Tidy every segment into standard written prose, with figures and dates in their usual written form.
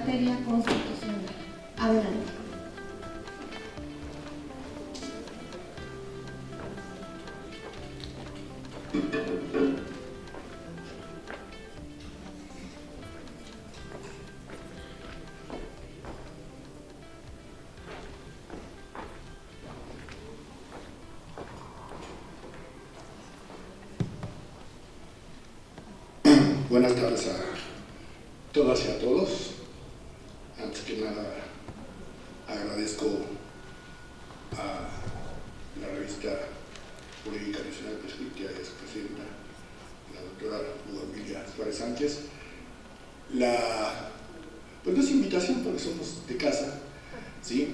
materia constitucional. Adelante. Buenas tardes a todas y a todos. Antes que nada, agradezco a la revista Jurídica Nacional Prescriptiva y a su presidenta, la doctora Hugo Emilia Suárez Sánchez, pues no es invitación porque somos de casa, ¿sí?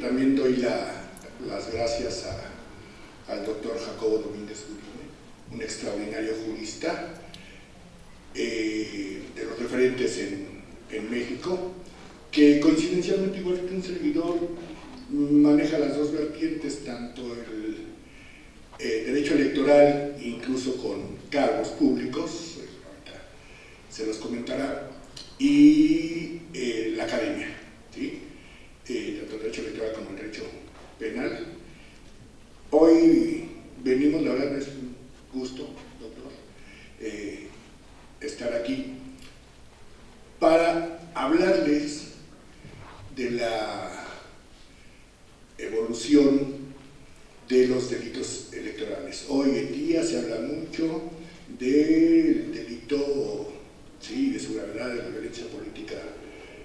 También doy las gracias al doctor Jacobo Domínguez Uribe, un extraordinario jurista, de los referentes en México, que coincidencialmente, igual que un servidor, maneja las dos vertientes, tanto el derecho electoral, incluso con cargos públicos, ahorita se los comentará, y la academia, ¿sí? Tanto el derecho electoral como el derecho penal. Hoy venimos, la verdad es un gusto, doctor, estar aquí para hablarles de la evolución de los delitos electorales. Hoy en día se habla mucho del delito, sí, de su gravedad, de la violencia política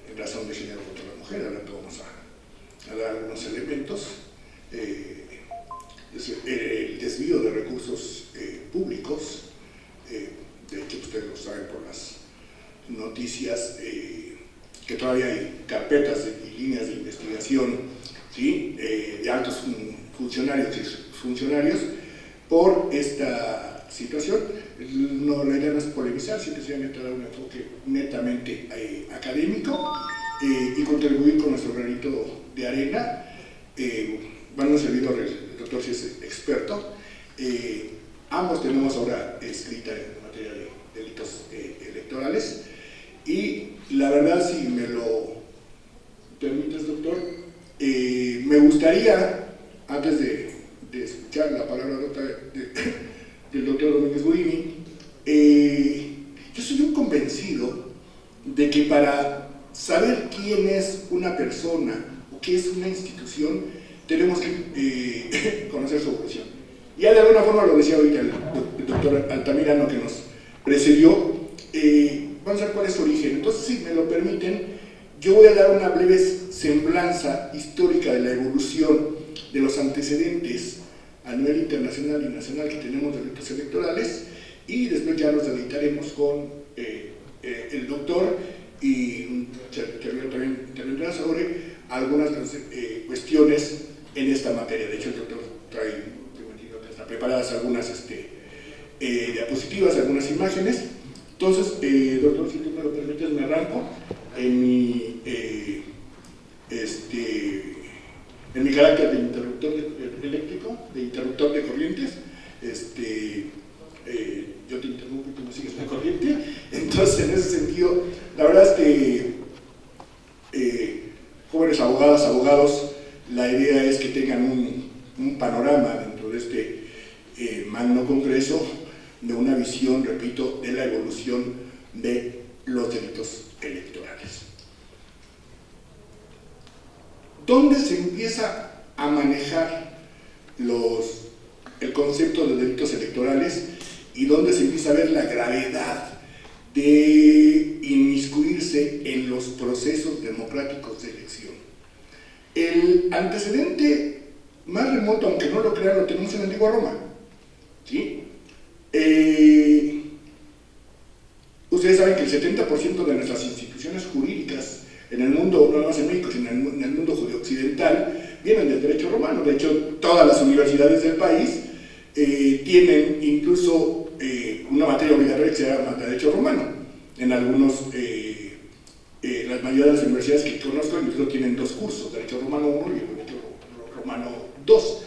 en razón de género contra la mujer. Ahora vamos a dar algunos elementos. El desvío de recursos públicos, de hecho ustedes lo saben por las noticias, que todavía hay carpetas y líneas de investigación, ¿sí? De altos funcionarios por esta situación. No, la idea no es polemizar, simplemente dar un enfoque netamente académico y contribuir con nuestro granito de arena. Bueno, un servidor, el doctor sí es experto. Ambos tenemos ahora escrita en materia de delitos electorales, y la verdad, si me lo permites, doctor, me gustaría, antes de escuchar la palabra del doctor Domínguez Burini, yo soy un convencido de que para saber quién es una persona o qué es una institución, tenemos que conocer su evolución. Ya de alguna forma lo decía ahorita el doctor Altamirano, que nos precedió. Vamos a ver cuál es su origen. Entonces, si me lo permiten, yo voy a dar una breve semblanza histórica de la evolución de los antecedentes a nivel internacional y nacional que tenemos de delitos electorales, y después ya nos deleitaremos con el doctor, y también intervendrá sobre algunas cuestiones en esta materia. De hecho, el doctor trae preparadas algunas diapositivas, algunas imágenes. Entonces, doctor, si tú me lo permites, me arranco en mi carácter de interruptor eléctrico, de interruptor de corrientes. Yo te interrumpo y tú me sigues la corriente. Entonces, en ese sentido, la verdad es que jóvenes abogadas, abogados, la idea es que tengan un panorama dentro de este magno congreso, de una visión, repito, de la evolución de los delitos electorales. ¿Dónde se empieza a manejar el concepto de delitos electorales y dónde se empieza a ver la gravedad de inmiscuirse en los procesos democráticos de elección? El antecedente más remoto, aunque no lo crean, lo tenemos en la antigua Roma, ¿sí? Ustedes saben que el 70% de nuestras instituciones jurídicas en el mundo, no más en México, sino en el mundo judío-occidental, vienen del derecho romano. De hecho, todas las universidades del país tienen incluso una materia obligatoria que se llama derecho romano. En algunos, la mayoría de las universidades que conozco incluso tienen dos cursos, derecho romano 1 y derecho romano 2.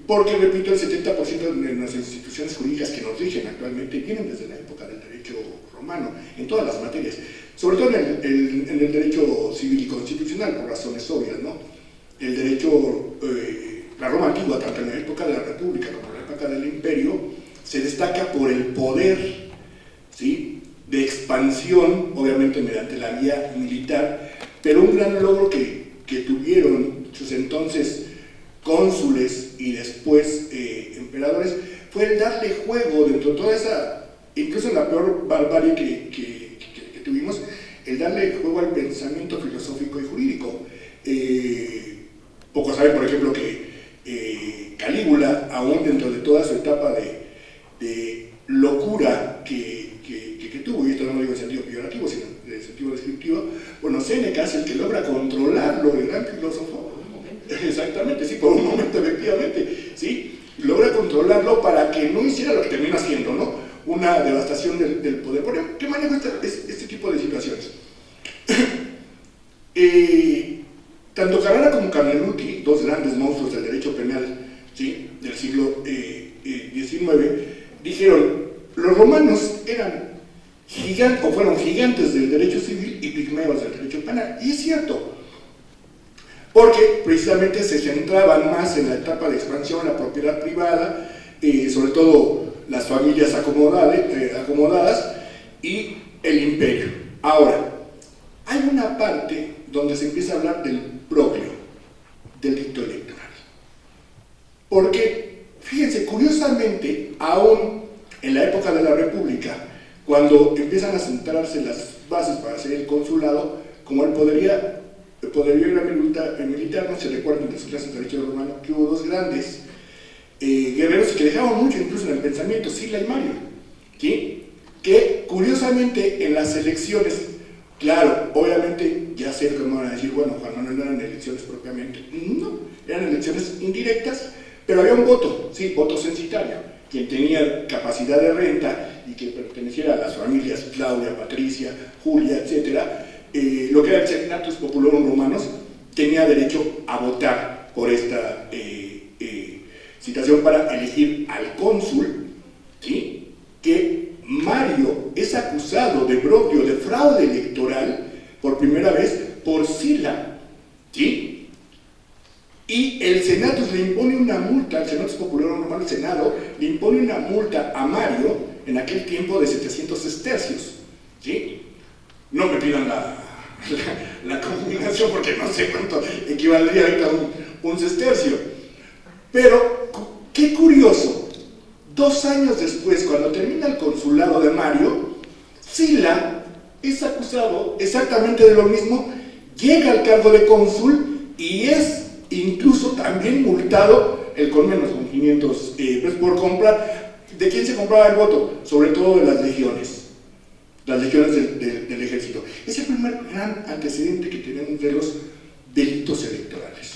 Porque, repito, el 70% de nuestras instituciones jurídicas que nos rigen actualmente vienen desde la época del derecho romano, en todas las materias. sobre todo en el derecho civil y constitucional, por razones obvias, ¿no? El derecho, la Roma antigua, tanto en la época de la República como en la época del Imperio, se destaca por el poder, ¿sí?, de expansión, obviamente mediante la vía militar, pero un gran logro que tuvieron sus entonces cónsules y después emperadores fue el darle juego dentro de toda esa, incluso la peor barbarie que tuvimos, el darle juego al pensamiento filosófico y jurídico. Pocos saben, por ejemplo, que Calígula, aún dentro de toda su etapa de locura que tuvo, y esto no lo digo en sentido peyorativo, sino en sentido descriptivo, bueno, Séneca es el que logra controlarlo, el gran filósofo. Exactamente, sí, por un momento, efectivamente, ¿sí? Logra controlarlo para que no hiciera lo que termina haciendo, ¿no? Una devastación del poder. ¿Por qué manejo este tipo de situaciones? Tanto Carrara como Carneluti, dos grandes monstruos del derecho penal, ¿sí?, del siglo XIX, dijeron: los romanos eran gigantes, o fueron gigantes del derecho civil y pigmeos del derecho penal. Y es cierto, porque precisamente se centraban más en la etapa de expansión, la propiedad privada, sobre todo las familias acomodadas y el imperio. Ahora, hay una parte donde se empieza a hablar del propio, del dicto electoral. Porque, fíjense, curiosamente, aún en la época de la República, cuando empiezan a sentarse las bases para hacer el consulado, como el poderío militar, no se recuerdan de sus clases de derecho romano, que hubo dos grandes guerreros que dejaban mucho incluso en el pensamiento, Sila y Mario, ¿sí?, que curiosamente en las elecciones, claro, obviamente ya sé que me van a decir, bueno, Juan Manuel, no eran elecciones propiamente, no, eran elecciones indirectas, pero había un voto, sí, voto censitario. Quien tenía capacidad de renta y que perteneciera a las familias Claudia, Patricia, Julia, etcétera, lo que era el Senatus Populorum Romanos, tenía derecho a votar por esta situación para elegir al cónsul, ¿sí?, que Mario es acusado de brogio, de fraude electoral, por primera vez por Sila, ¿sí?, y el Senatus le impone una multa, el Senatus Populorum Romanos, el Senado, le impone una multa a Mario en aquel tiempo de 700 sestercios, ¿sí? No me pidan la combinación porque no sé cuánto equivaldría ahorita un sestercio. Pero, qué curioso, 2 años después, cuando termina el consulado de Mario, Sila es acusado exactamente de lo mismo, llega al cargo de cónsul y es incluso también multado, el con menos, con 500 pesos por comprar. ¿De quién se compraba el voto? Sobre todo de las legiones del ejército. Es el primer gran antecedente que tenemos de los delitos electorales.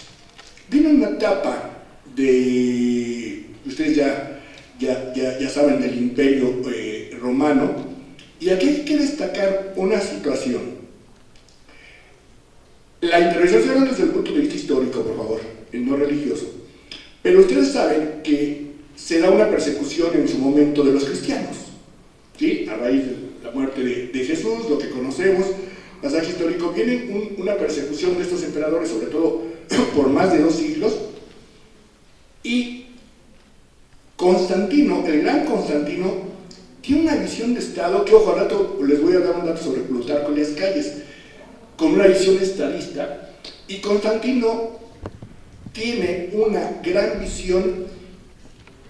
Viene una etapa de, ustedes ya saben, del Imperio Romano, y aquí hay que destacar una situación. La intervención se habla desde el punto de vista histórico, por favor, no religioso. Pero ustedes saben que se da una persecución en su momento de los cristianos, ¿sí? A raíz de la muerte de Jesús, lo que conocemos, pasaje histórico, viene una persecución de estos emperadores, sobre todo por más de 2 siglos, y Constantino, el gran Constantino, tiene una visión de Estado que, ojo, al rato les voy a dar un dato sobre Plutarco y las calles, con una visión estadista, y Constantino tiene una gran visión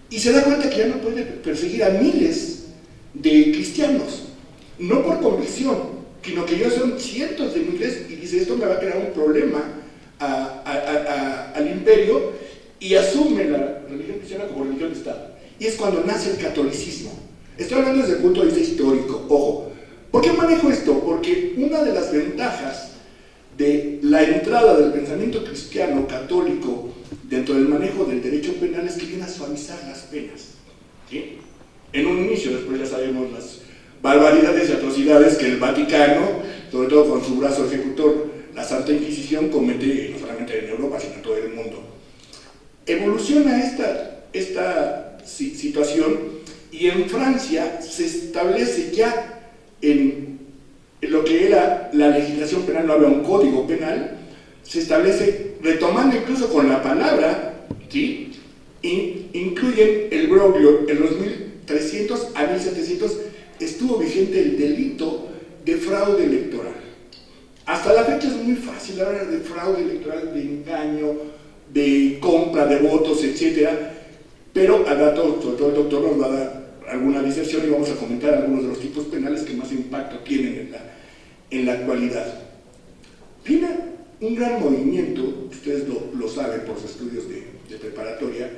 y se da cuenta que ya no puede perseguir a miles de cristianos, no por convicción, sino que ya son cientos de miles, y dice: esto me va a crear un problema al imperio, y asume la religión cristiana como religión de Estado. Y es cuando nace el catolicismo. Estoy hablando desde el punto de vista histórico, ojo. ¿Por qué manejo esto? Porque una de las ventajas de la entrada del pensamiento cristiano católico dentro del manejo del derecho penal es que viene a suavizar las penas, ¿sí? En un inicio, después ya sabemos las barbaridades y atrocidades que el Vaticano, sobre todo con su brazo ejecutor, la Santa Inquisición, comete no solamente en Europa, sino en todo el mundo. Evoluciona esta situación, y en Francia se establece ya en lo que era la legislación penal, no había un código penal, se establece, retomando incluso con la palabra, ¿sí? Incluyen el broglio. En los 1300 a 1700 estuvo vigente el delito de fraude electoral. Hasta la fecha es muy fácil hablar de fraude electoral, de engaño, de compra de votos, etcétera, pero al rato, sobre todo el doctor nos va a dar alguna diserción y vamos a comentar algunos de los tipos penales que más impacto tienen en la actualidad. Viene un gran movimiento, ustedes lo saben por sus estudios de preparatoria,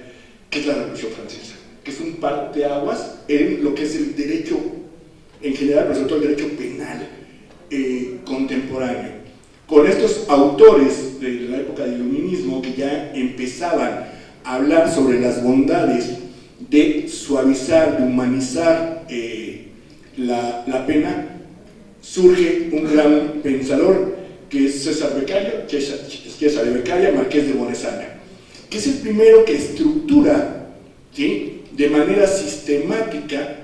que es la Revolución Francesa, que es un parteaguas en lo que es el derecho en general, pero sobre todo el derecho penal contemporáneo. Con estos autores de la época del iluminismo que ya empezaban a hablar sobre las bondades de suavizar, de humanizar la pena, surge un gran pensador que es César de Beccaria, marqués de Bonesana, que es el primero que estructura, ¿sí?, de manera sistemática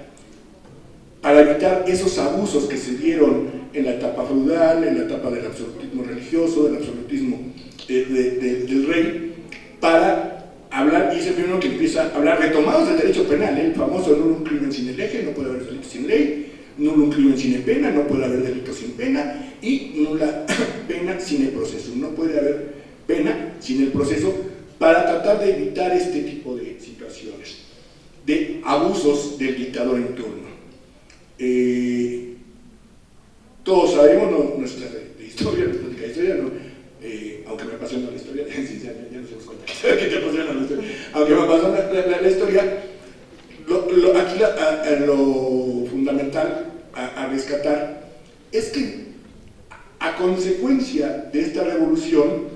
para evitar esos abusos que se dieron en la etapa feudal, en la etapa del absolutismo religioso, del absolutismo del rey, para hablar, y es el primero que empieza a hablar, retomados del derecho penal, el famoso nullum crimen sine lege, no puede haber delito sin ley, nullum crimen sine pena, no puede haber delito sin pena, y nulla pena sine proceso, no puede haber pena sin el proceso, para tratar de evitar este tipo de situaciones, de abusos del dictador en turno. Todos sabemos, nuestra historia, nuestra historia, ¿no? Aunque me apasiona la historia, ya nos dimos cuenta que te apasiona la historia, aunque me apasiona la historia, aquí lo fundamental a rescatar es que a consecuencia de esta revolución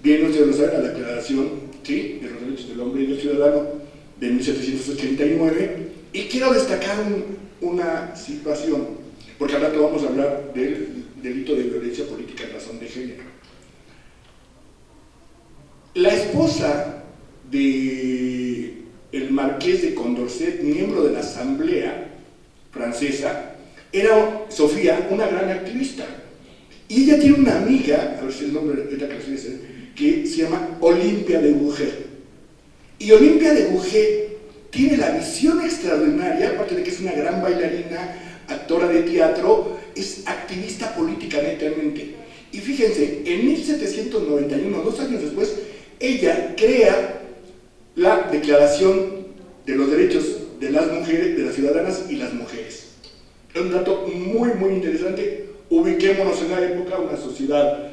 viene, ustedes lo saben, la Declaración, ¿sí?, de los Derechos del Hombre y del Ciudadano de 1789, y quiero destacar una situación, porque al rato vamos a hablar del delito de violencia política en razón de género. La esposa del marqués de Condorcet, miembro de la Asamblea Francesa, era Sofía, una gran activista. Y ella tiene una amiga, a ver si el nombre es la que se llama Olympia de Gouges. Y Olympia de Gouges tiene la visión extraordinaria, aparte de que es una gran bailarina, actora de teatro, es activista política netamente. Y fíjense, en 1791, 2 años después, ella crea la Declaración de los Derechos de las Mujeres, de las Ciudadanas y las Mujeres. Es un dato muy, muy interesante. Ubiquémonos en la época, una sociedad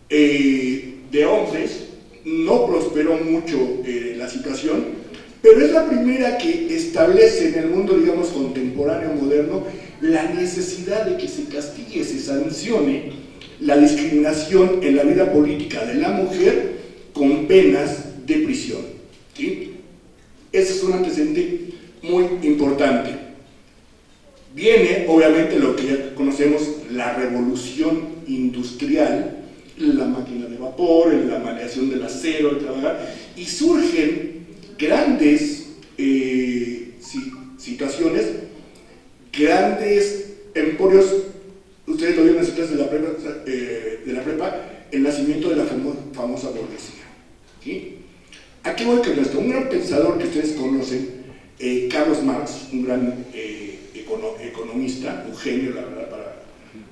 de hombres, no prosperó mucho la situación, pero es la primera que establece en el mundo, digamos, contemporáneo, moderno, la necesidad de que se castigue, se sancione la discriminación en la vida política de la mujer con penas de prisión, ¿sí? Ese es un antecedente muy importante. Viene, obviamente, lo que ya conocemos, la revolución industrial, la máquina de vapor, la maleación del acero, el trabajar, y surgen grandes situaciones, grandes emporios. Ustedes lo vieron en las clases de la prepa, el nacimiento de la famosa burguesía, ¿sí? Aquí voy con esto. Un gran pensador que ustedes conocen, Carlos Marx, un gran economista, un genio, la verdad,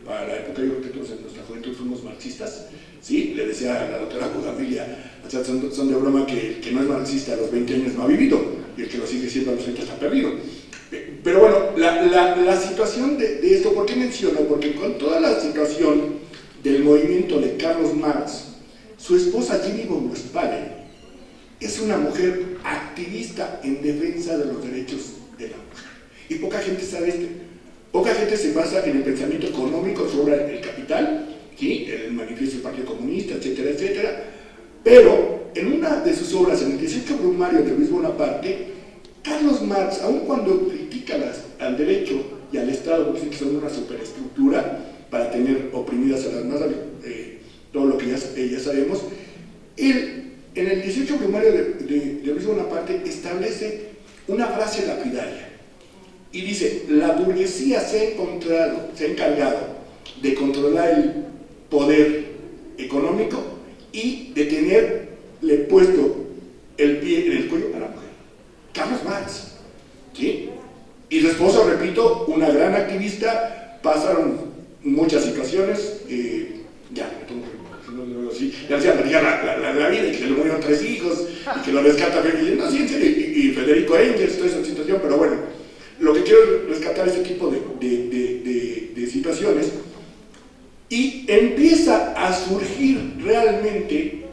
para la época. Yo creo que todos en nuestra juventud fuimos marxistas, ¿sí? Le decía a la doctora Judamilia, o sea, son de broma, que el que no es marxista a los 20 años no ha vivido, y el que lo sigue siendo a los 30 está perdido. Pero bueno, la situación de esto, ¿por qué menciono? Porque con toda la situación del movimiento de Carlos Marx, su esposa Jenny von Westphalen es una mujer activista en defensa de los derechos de la mujer. Y poca gente sabe esto. Poca gente se basa en el pensamiento económico sobre el capital, ¿sí?, el manifiesto del Partido Comunista, etcétera, etcétera. Pero en una de sus obras, en el 18 Brumario de Luis Bonaparte, Carlos Marx, aun cuando critica al derecho y al Estado, dicen que son una superestructura para tener oprimidas a las masas, todo lo que ya sabemos, él, en el 18 Brumario de Luis Bonaparte, establece una frase lapidaria y dice: la burguesía se ha encargado de controlar el poder económico y de tenerle puesto el pie en el cuello a la mujer. Carlos Marx, ¿sí? Y su esposa, repito, una gran activista, pasaron muchas situaciones, ya decía la vida, y que le murieron 3 hijos, y que lo rescata y Federico Engels, toda esa situación, pero bueno, lo que quiero rescatar es este tipo de situaciones, y empieza a surgir realmente,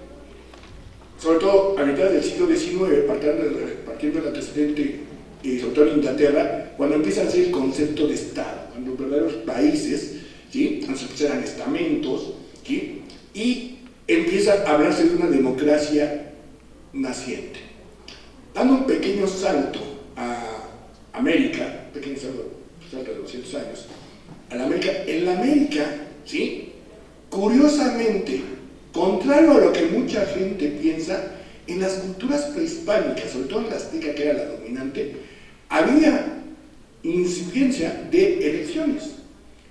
sobre todo a mitad del siglo XIX, partiendo del antecedente, sobre todo en Inglaterra, cuando empieza a ser el concepto de Estado, cuando los verdaderos países, ¿sí?, eran estamentos, ¿sí?, y empieza a hablarse de una democracia naciente. Dando un pequeño salto a América, un pequeño salto de 200 años, en la América, ¿sí?, curiosamente, contrario a lo que mucha gente piensa, en las culturas prehispánicas, sobre todo en la azteca, que era la dominante, había incipiente de elecciones.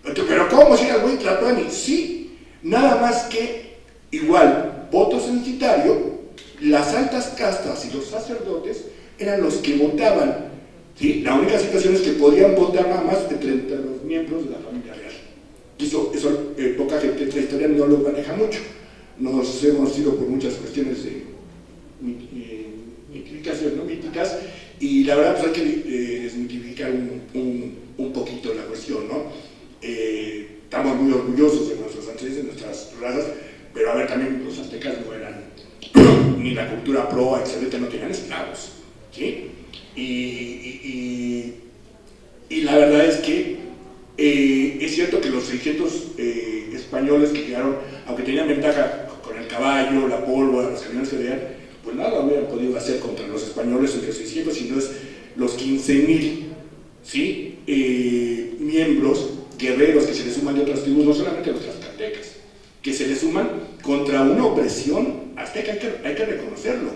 Pero ¿cómo si era el güey Tlatoani? Sí, nada más que igual, voto censitario, las altas castas y los sacerdotes eran los que votaban, ¿sí? La única situación es que podían votar nada más entre los miembros de la familia real. Y eso poca gente de la historia no lo maneja mucho. Nos hemos ido por muchas cuestiones de mitificación, ¿no?, míticas, y la verdad pues hay que desmitificar un poquito la cuestión, ¿no? Estamos muy orgullosos de nuestros ancestros, de nuestras razas, pero a ver, también los aztecas no eran ni la cultura proa, excelente, no tenían esclavos, ¿sí? Y la verdad es que es cierto que los 600 españoles que llegaron, aunque tenían ventaja con el caballo, la pólvora, los cañones que veían, pues nada hubieran podido hacer contra los españoles entre 600, sino es los 15,000, ¿sí?, miembros, guerreros que se les suman de otras tribus, no solamente los tlaxcaltecas, que se les suman contra una opresión azteca. Hay que reconocerlo.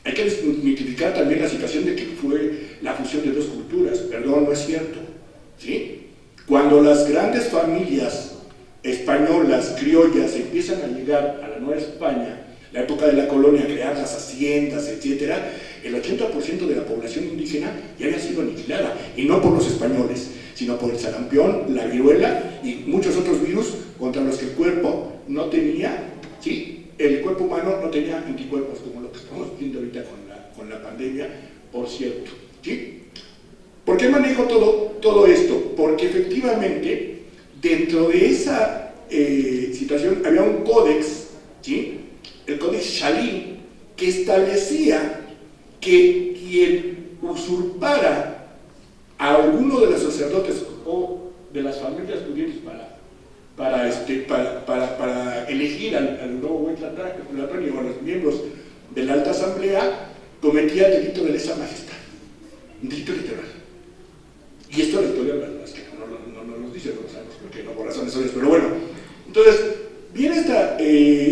Hay que desmitificar también la situación de que fue la fusión de 2 culturas. Perdón, no es cierto, ¿sí? Cuando las grandes familias españolas, criollas, empiezan a llegar a la Nueva España, la época de la colonia, a crear las haciendas, etc., el 80% de la población indígena ya había sido aniquilada, y no por los españoles, sino por el sarampión, la viruela y muchos otros virus contra los que el cuerpo no tenía, ¿sí?, el cuerpo humano no tenía anticuerpos, como lo que estamos viendo ahorita con la pandemia, por cierto, ¿sí? ¿Por qué manejo todo esto? Porque efectivamente, dentro de esa situación había un códex, ¿sí?, el Códex Chalín, que establecía que quien usurpara a alguno de los sacerdotes o de las familias pudientes para elegir al nuevo güey Tlatoani o a los miembros de la Alta Asamblea, cometía el delito de lesa majestad, un delito literal. Y esto la historia no nos dice, no lo sabemos, porque no por razones obvias, pero bueno. Entonces, viene esta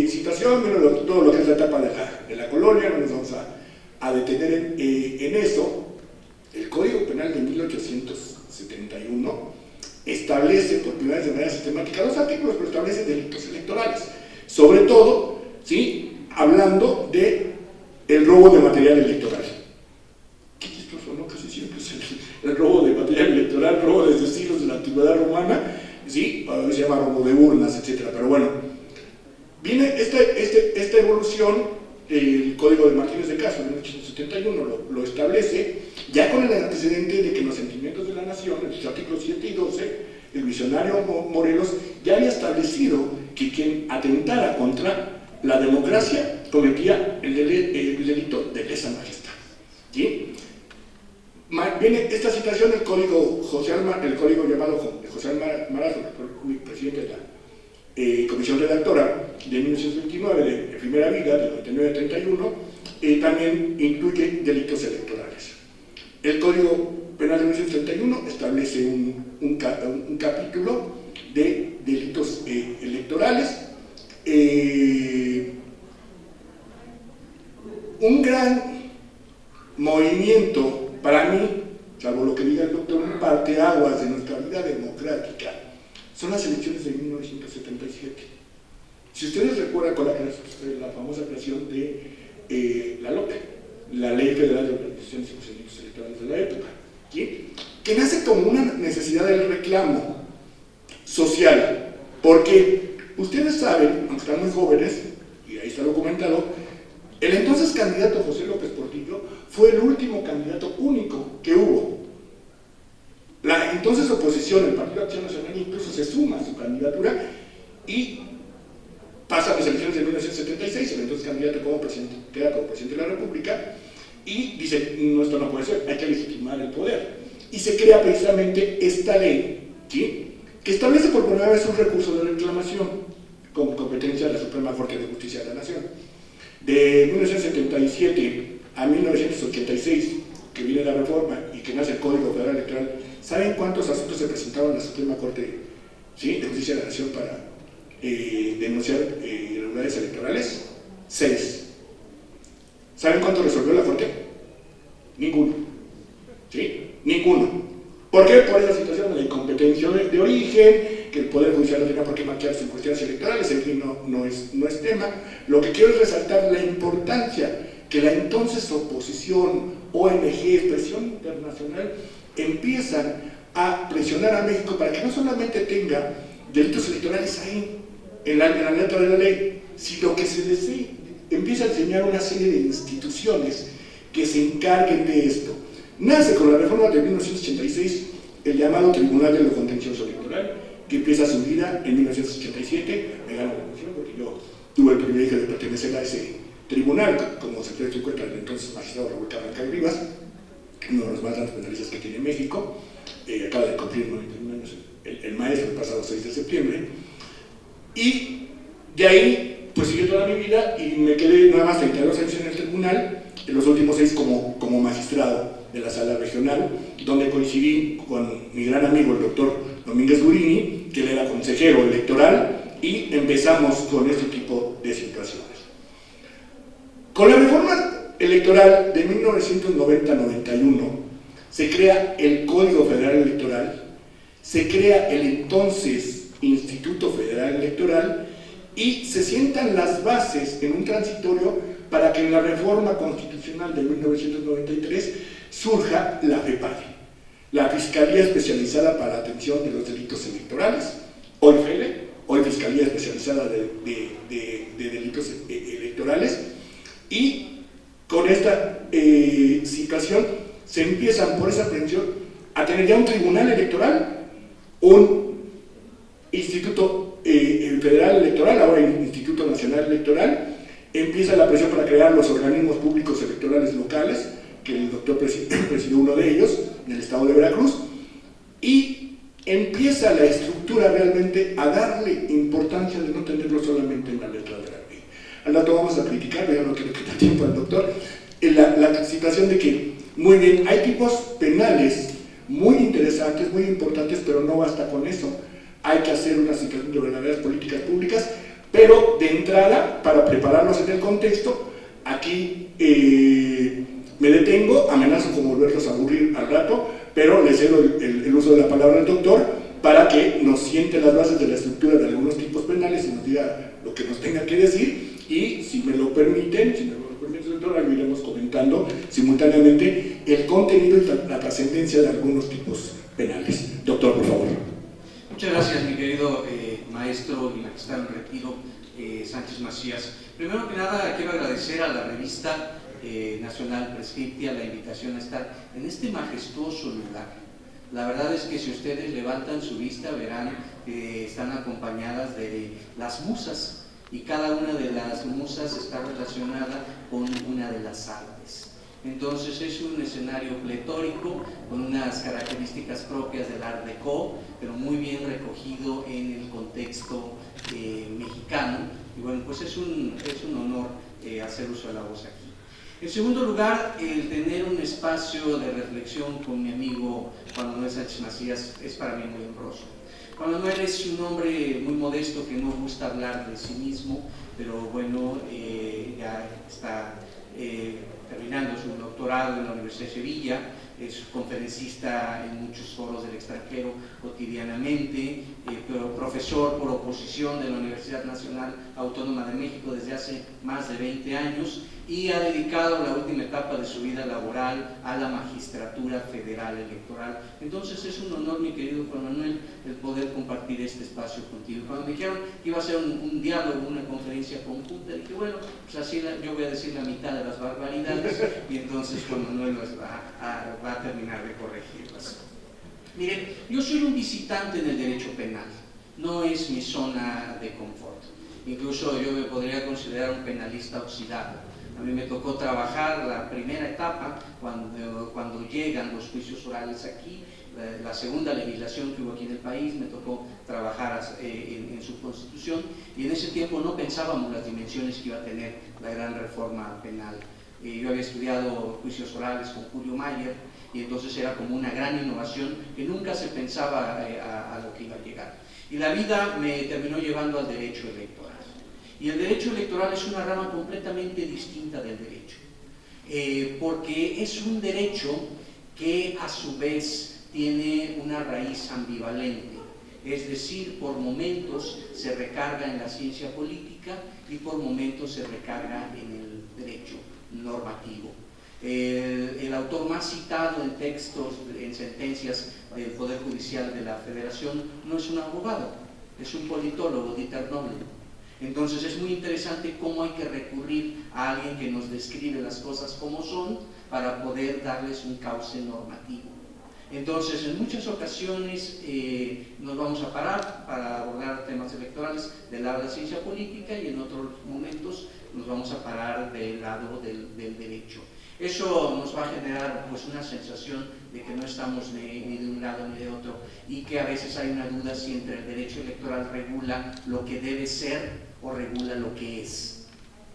situación, viene todo lo que es la etapa de la colonia, no nos vamos a detener en eso. El Código Penal de 1871 establece por primera vez de manera sistemática 2 artículos, pero establece delitos electorales, sobre todo, ¿sí?, hablando de el robo de material electoral. Qué chistoso, ¿no? Casi siempre es el robo de material electoral, robo desde siglos de la antigüedad romana, ¿sí?, se llama robo de urnas, etc. Pero bueno, viene esta evolución. El Código de Martínez de Castro, en 1871, lo establece, ya con el antecedente de que en los sentimientos de la nación, en sus artículos 7 y 12, el visionario Morelos ya había establecido que quien atentara contra la democracia cometía el delito de lesa majestad, ¿sí? Viene esta situación, el código llamado José Almaraz, presidente de la Comisión Redactora de 1929, de Efímera Vida, de 99 a 31, también incluye delitos electorales. El Código Penal de 1931 establece un capítulo de delitos electorales. Un gran movimiento, para mí, salvo lo que diga el doctor, un parteaguas de nuestra vida democrática, son las elecciones de 1977. Si ustedes recuerdan con la famosa creación de la LOPE, la Ley Federal de Organizaciones y Procedimientos Electorales de la época, ¿sí?, que nace como una necesidad del reclamo social, porque ustedes saben, aunque están muy jóvenes, y ahí está documentado, el entonces candidato José López Portillo fue el último candidato único que hubo. La entonces oposición, el Partido de Acción Nacional, incluso se suma a su candidatura y pasa a las elecciones de 1976, el entonces candidato queda como presidente de la República y dice, no, esto no puede ser, hay que legitimar el poder. Y se crea precisamente esta ley, ¿sí?, que establece por primera vez un recurso de reclamación con competencia de la Suprema Corte de Justicia de la Nación. De 1977 a 1986, que viene la reforma y que nace el Código Federal Electoral, ¿saben cuántos asuntos se presentaban en la Suprema Corte, ¿sí?, de Justicia de la Nación para denunciar irregularidades electorales? 6. ¿Saben cuánto resolvió la Corte? Ninguno. ¿Sí? Ninguno. ¿Por qué? Por esa situación de la incompetencia de origen, que el Poder Judicial no tenía por qué marcharse en cuestiones electorales, en fin, no es tema. Lo que quiero es resaltar la importancia que la entonces oposición, ONG, presión internacional, empiezan a presionar a México para que no solamente tenga delitos electorales ahí, en la letra de la ley, sino que se empieza a diseñar una serie de instituciones que se encarguen de esto. Nace con la reforma de 1986 el llamado Tribunal de lo Contencioso Electoral, que empieza su vida en 1987. Me gano la mención porque yo tuve el privilegio de pertenecer a ese tribunal, como se puede encuentra el entonces magistrado Raúl Cabrera Rivas, uno de los más grandes penalistas que tiene México, acaba de cumplir 91 años el maestro el pasado 6 de septiembre, y de ahí pues siguió toda mi vida y me quedé nada más 32 años en el tribunal, en los últimos 6 como magistrado de la sala regional, donde coincidí con mi gran amigo el doctor Domínguez Gurini, que él era consejero electoral, y empezamos con este tipo de situaciones. Con la reforma electoral de 1990-91 se crea el Código Federal Electoral, se crea el entonces Instituto Federal Electoral y se sientan las bases en un transitorio para que en la reforma constitucional de 1993 surja la FEPADE, la Fiscalía Especializada para la Atención de los Delitos Electorales, hoy FELE, hoy Fiscalía Especializada de Delitos Electorales, y con esta situación se empiezan por esa atención a tener ya un tribunal electoral, un Instituto Federal Electoral, ahora el Instituto Nacional Electoral. Empieza la presión para crear los organismos públicos electorales locales, que el doctor presidió uno de ellos, en el estado de Veracruz, y empieza la estructura realmente a darle importancia de no tenerlo solamente en la letra de la ley. Al rato vamos a criticar, ya no quiero quitar tiempo al doctor, la situación de que, muy bien, hay tipos penales muy interesantes, muy importantes, pero no basta con eso. Hay que hacer una situación de verdaderas políticas públicas, pero de entrada, para prepararnos en el contexto, aquí me detengo, amenazo con volverlos a aburrir al rato, pero le cedo el uso de la palabra al doctor para que nos siente las bases de la estructura de algunos tipos penales y nos diga lo que nos tenga que decir, y si me lo permiten, doctor, lo iremos comentando simultáneamente el contenido y la trascendencia de algunos tipos penales. Doctor, por favor. Muchas gracias, mi querido maestro y magistrado en retiro, Sánchez Macías. Primero que nada, quiero agradecer a la revista Nacional Prescriptia la invitación a estar en este majestuoso lugar. La verdad es que si ustedes levantan su vista verán que están acompañadas de las musas, y cada una de las musas está relacionada con una de las artes. Entonces es un escenario pletórico con unas características propias del Art Deco, pero muy bien recogido en el contexto mexicano, y bueno, pues es un honor hacer uso de la voz aquí. En segundo lugar, el tener un espacio de reflexión con mi amigo Juan Manuel Sánchez Macías es para mí muy honroso. Juan Manuel es un hombre muy modesto que no gusta hablar de sí mismo, pero bueno, ya está terminando su doctorado en la Universidad de Sevilla, es conferencista en muchos foros del extranjero cotidianamente, profesor por oposición de la Universidad Nacional Autónoma de México desde hace más de 20 años y ha dedicado la última etapa de su vida laboral a la magistratura federal electoral. Entonces es un honor, mi querido Juan Manuel, el poder compartir este espacio contigo. Cuando me dijeron que iba a ser un diálogo, una conferencia conjunta, dije, bueno, pues así yo voy a decir la mitad de las barbaridades y entonces Juan Manuel va a terminar de corregirlas. Miren, yo soy un visitante en el derecho penal, no es mi zona de confort. Incluso yo me podría considerar un penalista oxidado. A mí me tocó trabajar la primera etapa cuando llegan los juicios orales aquí, la segunda legislación que hubo aquí en el país, me tocó trabajar en su constitución y en ese tiempo no pensábamos las dimensiones que iba a tener la gran reforma penal. Yo había estudiado juicios orales con Julio Mayer y entonces era como una gran innovación que nunca se pensaba a lo que iba a llegar. Y la vida me terminó llevando al derecho electoral. Y el derecho electoral es una rama completamente distinta del derecho, porque es un derecho que a su vez tiene una raíz ambivalente, es decir, por momentos se recarga en la ciencia política y por momentos se recarga en el derecho normativo. El autor más citado en textos, en sentencias del Poder Judicial de la Federación no es un abogado, es un politólogo, Dieter Noble. Entonces es muy interesante cómo hay que recurrir a alguien que nos describe las cosas como son para poder darles un cauce normativo. Entonces en muchas ocasiones nos vamos a parar para abordar temas electorales del lado de la ciencia política y en otros momentos nos vamos a parar del lado del derecho. Eso nos va a generar pues una sensación de que no estamos ni de un lado ni de otro y que a veces hay una duda si entre el derecho electoral regula lo que debe ser o regula lo que es.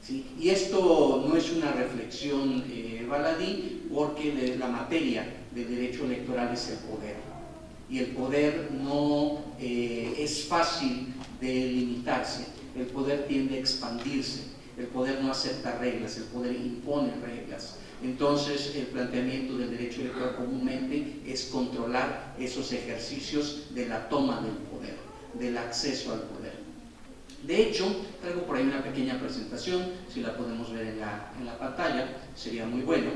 ¿Sí? Y esto no es una reflexión baladí porque la materia del derecho electoral es el poder. Y el poder no es fácil de limitarse, el poder tiende a expandirse, el poder no acepta reglas, el poder impone reglas. Entonces el planteamiento del derecho electoral comúnmente es controlar esos ejercicios de la toma del poder, del acceso al poder. De hecho, traigo por ahí una pequeña presentación, si la podemos ver en la pantalla, sería muy bueno.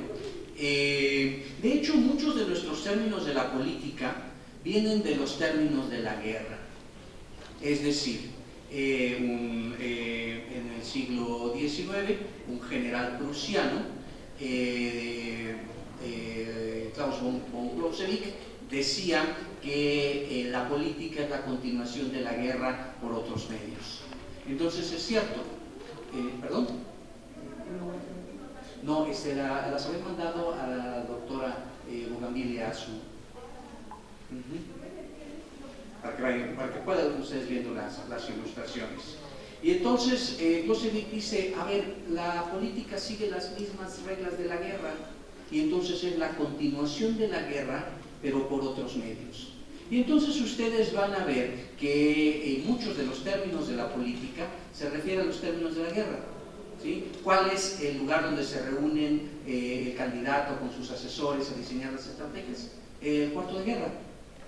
De hecho, muchos de nuestros términos de la política vienen de los términos de la guerra. Es decir, en el siglo XIX, un general prusiano, Klaus von Clausewitz, decía que la política es la continuación de la guerra por otros medios. Entonces es cierto. ¿Perdón? No, las había mandado a la doctora Bugambilia Azu. Para que puedan ustedes viendo las ilustraciones. Y entonces Clausewitz dice, a ver, la política sigue las mismas reglas de la guerra y entonces es la continuación de la guerra, pero por otros medios. Y entonces ustedes van a ver que muchos de los términos de la política se refieren a los términos de la guerra. ¿Sí? ¿Cuál es el lugar donde se reúnen el candidato con sus asesores a diseñar las estrategias? El cuarto de guerra.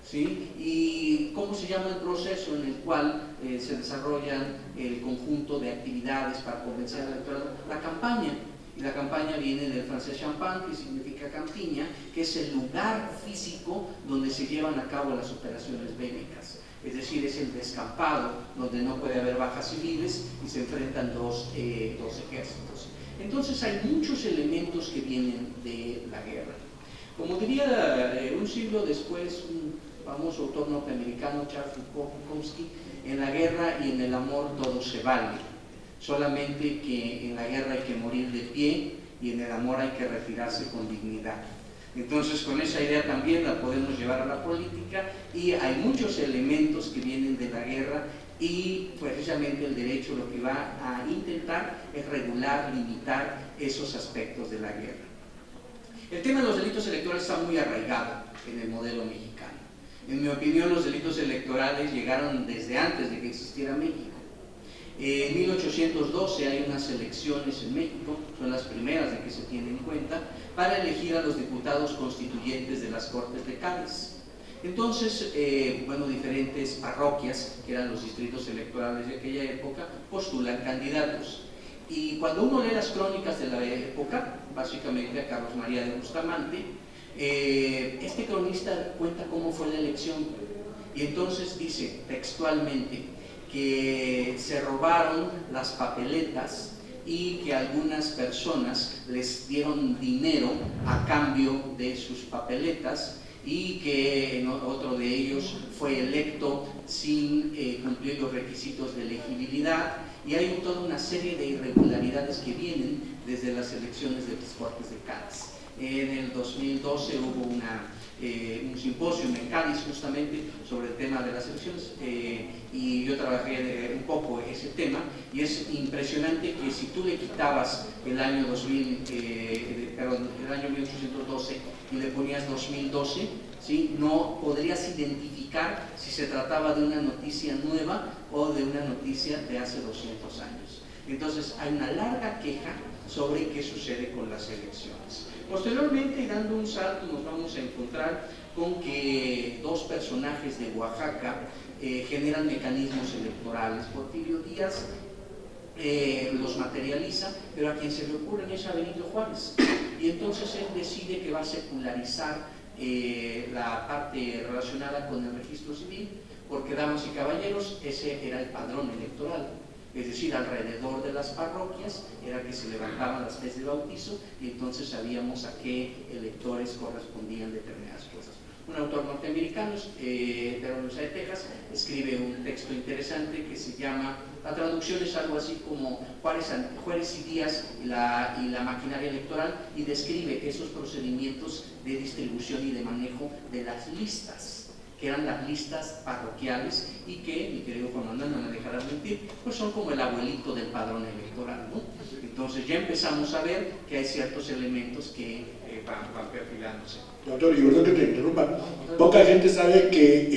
¿Sí? ¿Y cómo se llama el proceso en el cual se desarrollan el conjunto de actividades para convencer al electorado? La campaña. Y la campaña viene del francés champagne, que significa campiña, que es el lugar físico donde se llevan a cabo las operaciones bélicas. Es decir, es el descampado, donde no puede haber bajas civiles y se enfrentan dos ejércitos. Entonces hay muchos elementos que vienen de la guerra. Como diría un siglo después, un famoso autor norteamericano, Charles Bukowski, en la guerra y en el amor todo se vale, solamente que en la guerra hay que morir de pie y en el amor hay que retirarse con dignidad. Entonces con esa idea también la podemos llevar a la política y hay muchos elementos que vienen de la guerra y precisamente el derecho lo que va a intentar es regular, limitar esos aspectos de la guerra. El tema de los delitos electorales está muy arraigado en el modelo mexicano. En mi opinión, los delitos electorales llegaron desde antes de que existiera México. En 1812 hay unas elecciones en México, son las primeras de que se tienen en cuenta, para elegir a los diputados constituyentes de las Cortes de Cádiz. Entonces, diferentes parroquias, que eran los distritos electorales de aquella época, postulan candidatos. Y cuando uno lee las crónicas de la época, básicamente a Carlos María de Bustamante, este cronista cuenta cómo fue la elección. Y entonces dice textualmente que se robaron las papeletas y que algunas personas les dieron dinero a cambio de sus papeletas, y que otro de ellos fue electo sin cumplir los requisitos de elegibilidad, y hay toda una serie de irregularidades que vienen desde las elecciones de las Cortes de Cádiz. En el 2012 hubo un simposio en Cádiz justamente sobre el tema de las elecciones, y yo trabajé un poco ese tema, y es impresionante que si tú le quitabas el año 1812 y le ponías 2012, ¿sí?, no podrías identificar si se trataba de una noticia nueva o de una noticia de hace 200 años. Entonces hay una larga queja sobre qué sucede con las elecciones. Posteriormente, y dando un salto, nos vamos a encontrar con que dos personajes de Oaxaca generan mecanismos electorales. Porfirio Díaz los materializa, pero a quien se le ocurre es a Benito Juárez, y entonces él decide que va a secularizar la parte relacionada con el registro civil, porque, damas y caballeros, ese era el padrón electoral. Es decir, alrededor de las parroquias era que se levantaban las fes de bautizo, y entonces sabíamos a qué electores correspondían determinadas cosas. Un autor norteamericano, de la Universidad de Texas, escribe un texto interesante que se llama, la traducción es algo así como Juárez y Díaz y la maquinaria electoral, y describe esos procedimientos de distribución y de manejo de las listas, que eran las listas parroquiales, y que, mi querido Juan Manuel, no me dejarás mentir, pues son como el abuelito del padrón electoral, ¿no? Entonces ya empezamos a ver que hay ciertos elementos que van perfilándose. Doctor, y perdón que te interrumpa, poca gente sabe que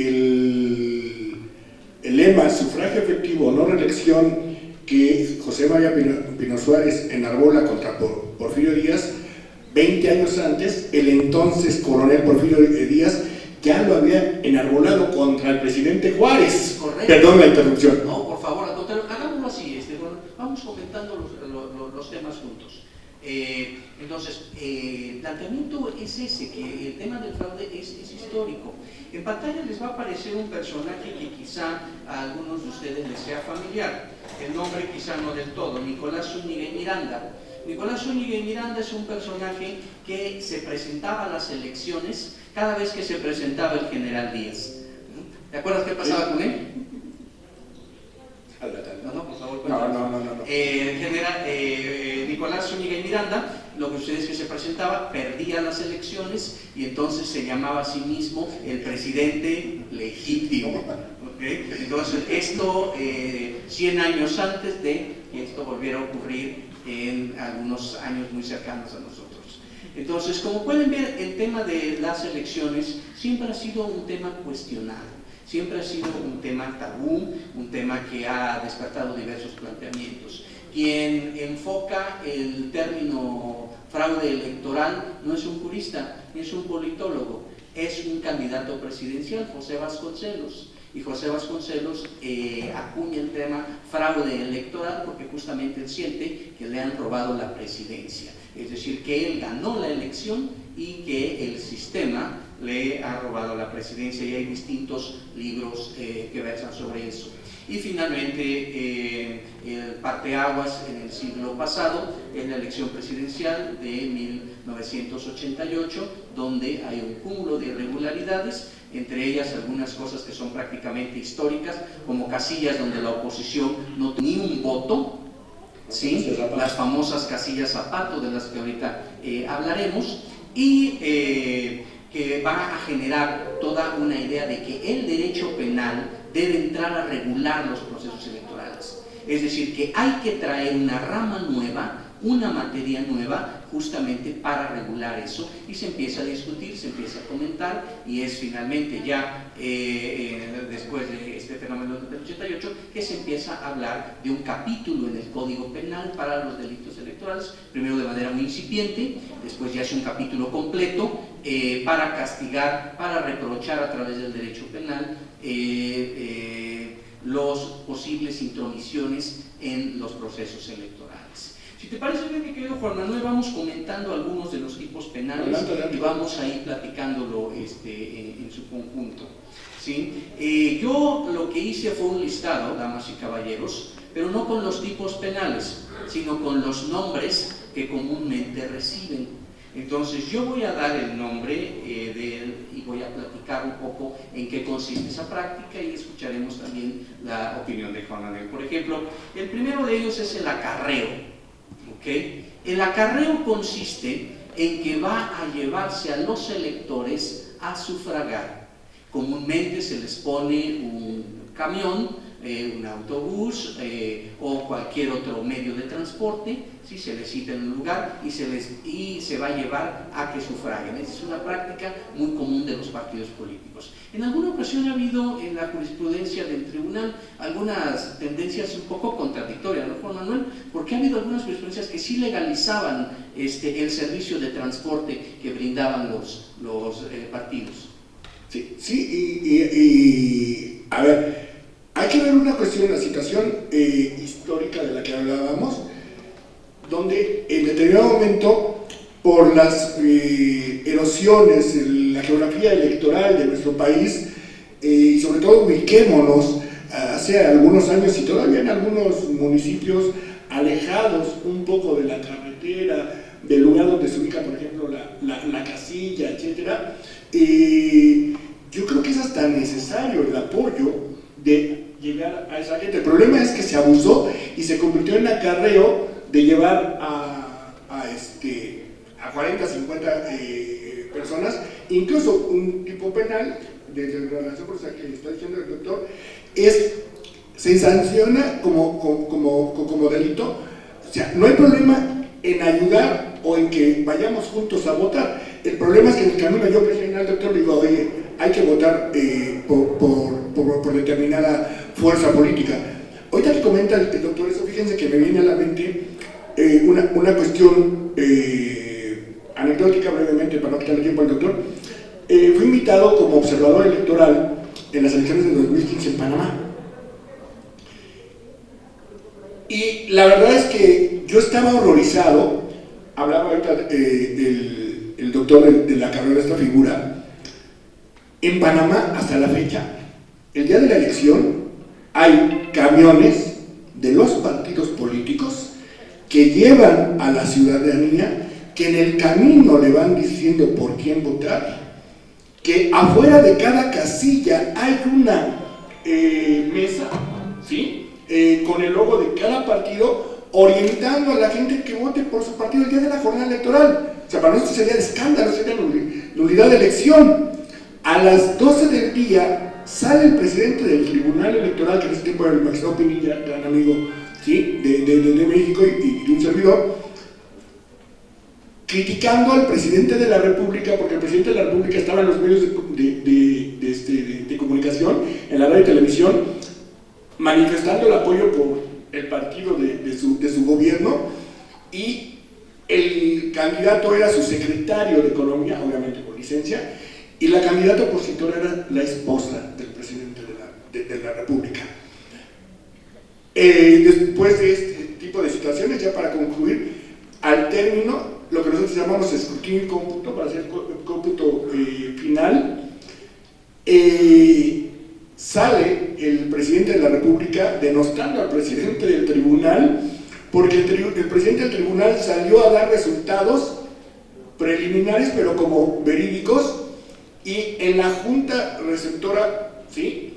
el lema sufragio efectivo, no reelección, que José María Pino Suárez enarbola contra Porfirio Díaz, 20 años antes, el entonces coronel Porfirio Díaz ya lo había enarbolado contra el presidente Juárez. Correcto. Perdón la interrupción. No, por favor, al contrario, hagámoslo así, vamos comentando los temas juntos. Entonces, el planteamiento es ese, que el tema del fraude es histórico. En pantalla les va a aparecer un personaje que quizá a algunos de ustedes les sea familiar, el nombre quizá no del todo, Nicolás Zúñiga y Miranda. Nicolás Zúñiga y Miranda es un personaje que se presentaba a las elecciones cada vez que se presentaba el general Díaz. ¿Te acuerdas qué pasaba con él? No, por favor, no. Nicolás Zúñiga y Miranda, lo que sucede es que se presentaba, perdía las elecciones, y entonces se llamaba a sí mismo el presidente legítimo. ¿Okay? Entonces, esto 100 años antes de que esto volviera a ocurrir en algunos años muy cercanos a nosotros. Entonces, como pueden ver, el tema de las elecciones siempre ha sido un tema cuestionado. Siempre ha sido un tema tabú, un tema que ha despertado diversos planteamientos. Quien enfoca el término fraude electoral no es un jurista, ni es un politólogo, es un candidato presidencial, José Vasconcelos. Y José Vasconcelos acuña el tema fraude electoral porque justamente él siente que le han robado la presidencia. Es decir, que él ganó la elección y que el sistema le ha robado la presidencia, y hay distintos libros que versan sobre eso. Y finalmente, el parteaguas en el siglo pasado es la elección presidencial de 1988, donde hay un cúmulo de irregularidades, entre ellas algunas cosas que son prácticamente históricas, como casillas donde la oposición no tenía un voto, ¿sí? Las famosas casillas Zapato, de las que ahorita hablaremos, y que va a generar toda una idea de que el derecho penal debe entrar a regular los procesos electorales. Es decir, que hay que traer una rama nueva, una materia nueva justamente para regular eso, y se empieza a discutir, se empieza a comentar, y es finalmente ya después de este fenómeno del 88 que se empieza a hablar de un capítulo en el Código Penal para los delitos electorales, primero de manera muy incipiente, después ya es un capítulo completo para castigar, para reprochar a través del derecho penal los posibles intromisiones en los procesos electorales. Si te parece bien, mi querido Juan Manuel, vamos comentando algunos de los tipos penales y vamos a ir platicándolo en su conjunto. ¿Sí? Yo lo que hice fue un listado, damas y caballeros, pero no con los tipos penales, sino con los nombres que comúnmente reciben. Entonces yo voy a dar el nombre de él y voy a platicar un poco en qué consiste esa práctica, y escucharemos también la opinión de Juan Manuel. Por ejemplo, el primero de ellos es el acarreo. ¿Okay? El acarreo consiste en que va a llevarse a los electores a sufragar. Comúnmente se les pone un camión, un autobús o cualquier otro medio de transporte, ¿sí? Se les cita en un lugar y se va a llevar a que sufraguen. Esa es una práctica muy común de los partidos políticos. En alguna ocasión ha habido en la jurisprudencia del tribunal algunas tendencias un poco contradictorias, ¿no, Juan Manuel? Porque ha habido algunas jurisprudencias que sí legalizaban el servicio de transporte que brindaban los partidos. Sí, y a ver, hay que ver una cuestión, la situación histórica de la que hablábamos, donde en determinado momento, por las erosiones, la geografía electoral de nuestro país, y sobre todo ubiquémonos hace algunos años y todavía en algunos municipios alejados un poco de la carretera, del lugar donde se ubica, por ejemplo, la casilla, etcétera. Yo creo que es hasta necesario el apoyo de llegar a esa gente. El problema es que se abusó y se convirtió en acarreo de llevar a 40, 50 personas, incluso un tipo penal de relación por que está diciendo el doctor, se sanciona como delito. O sea, no hay problema en ayudar o en que vayamos juntos a votar. El problema es que en el camino yo presioné al doctor, le digo, oye, hay que votar por determinada fuerza política. Ahorita que comenta el doctor eso, fíjense que me viene a la mente una cuestión anecdótica brevemente, para no quitarle tiempo al doctor. Fui invitado como observador electoral en las elecciones de 2015 en Panamá. Y la verdad es que yo estaba horrorizado. Hablaba ahorita el doctor de la carrera de esta figura. En Panamá, hasta la fecha, el día de la elección, hay camiones de los partidos políticos que llevan a la ciudadanía, que en el camino le van diciendo por quién votar, que afuera de cada casilla hay una mesa, ¿sí? Con el logo de cada partido, orientando a la gente que vote por su partido el día de la jornada electoral. O sea, para nosotros sería escándalo, sería nulidad de elección. A las 12 del día sale el presidente del Tribunal Electoral, que en ese tiempo era el magistrado Pinilla, gran amigo, ¿sí? de México y de un servidor, criticando al presidente de la República, porque el presidente de la República estaba en los medios de comunicación, en la radio y televisión, manifestando el apoyo por el partido de su gobierno, y el candidato era su secretario de Economía, obviamente por licencia, y la candidata opositora era la esposa del presidente de la República. Después de este tipo de situaciones, ya para concluir, al término, lo que nosotros llamamos escrutinio y cómputo, para hacer el cómputo final, sale el presidente de la República denostando al presidente del tribunal, porque el presidente del tribunal salió a dar resultados preliminares, pero como verídicos, y en la junta receptora, ¿sí?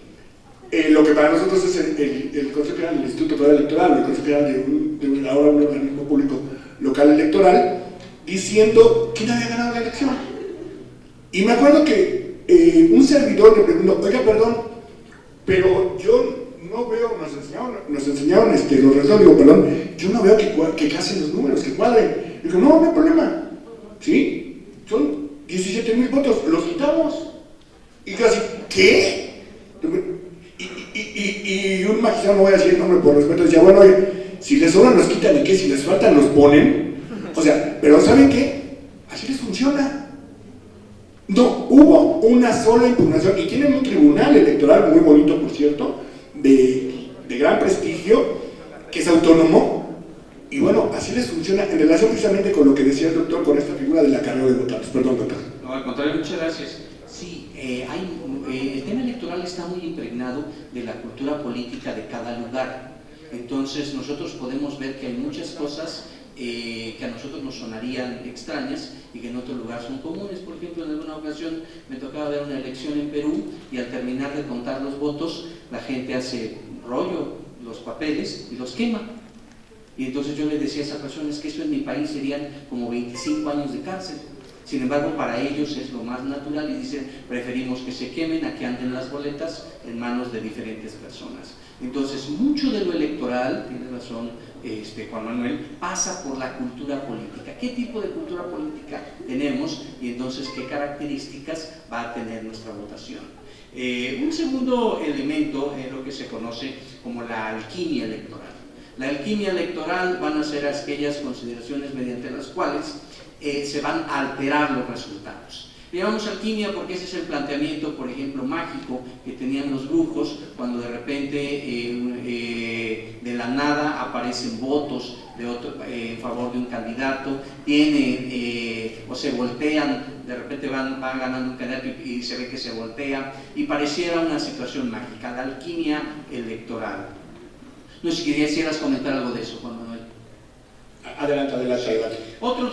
Lo que para nosotros es el Consejo General del Instituto Federal Electoral, el Consejo General de ahora un organismo público local electoral, diciendo quién había ganado la elección. Y me acuerdo que un servidor le preguntó, oiga, perdón, pero yo no no veo, nos enseñaron los resultados, digo, perdón, yo no veo que casen los números, que cuadren. Digo, no hay problema, ¿sí? Son 17,000 votos, los quitamos. Y casi, ¿qué? Y un magistrado, no voy a decir el nombre por respeto, decía, bueno, oye, si les sobran los quitan y qué, si les faltan los ponen. O sea, pero ¿saben qué? Así les funciona. No hubo una sola impugnación, y tienen un tribunal electoral muy bonito, por cierto, de gran prestigio, que es autónomo, y bueno, así les funciona en relación precisamente con lo que decía el doctor, con esta figura del acarreo de votantes. Perdón, doctor. No, al contrario, muchas gracias. Sí, el tema electoral está muy impregnado de la cultura política de cada lugar. Entonces nosotros podemos ver que hay muchas cosas que a nosotros nos sonarían extrañas y que en otro lugar son comunes. Por ejemplo, en alguna ocasión me tocaba ver una elección en Perú y al terminar de contar los votos, la gente hace rollo los papeles y los quema. Y entonces yo le decía a esa persona, es que eso en mi país serían como 25 años de cárcel. Sin embargo, para ellos es lo más natural y dicen, preferimos que se quemen a que anden las boletas en manos de diferentes personas. Entonces, mucho de lo electoral, tiene razón Juan Manuel, pasa por la cultura política. ¿Qué tipo de cultura política tenemos? Y entonces, ¿qué características va a tener nuestra votación? Un segundo elemento es lo que se conoce como la alquimia electoral. La alquimia electoral van a ser aquellas consideraciones mediante las cuales se van a alterar los resultados. Le llamamos alquimia porque ese es el planteamiento, por ejemplo, mágico que tenían los brujos cuando de repente de la nada aparecen votos en favor de un candidato, o se voltean, de repente van ganando un candidato y se ve que se voltea y pareciera una situación mágica, la alquimia electoral. No sé si quisieras comentar algo de eso, Juan Manuel. Adelante. Otro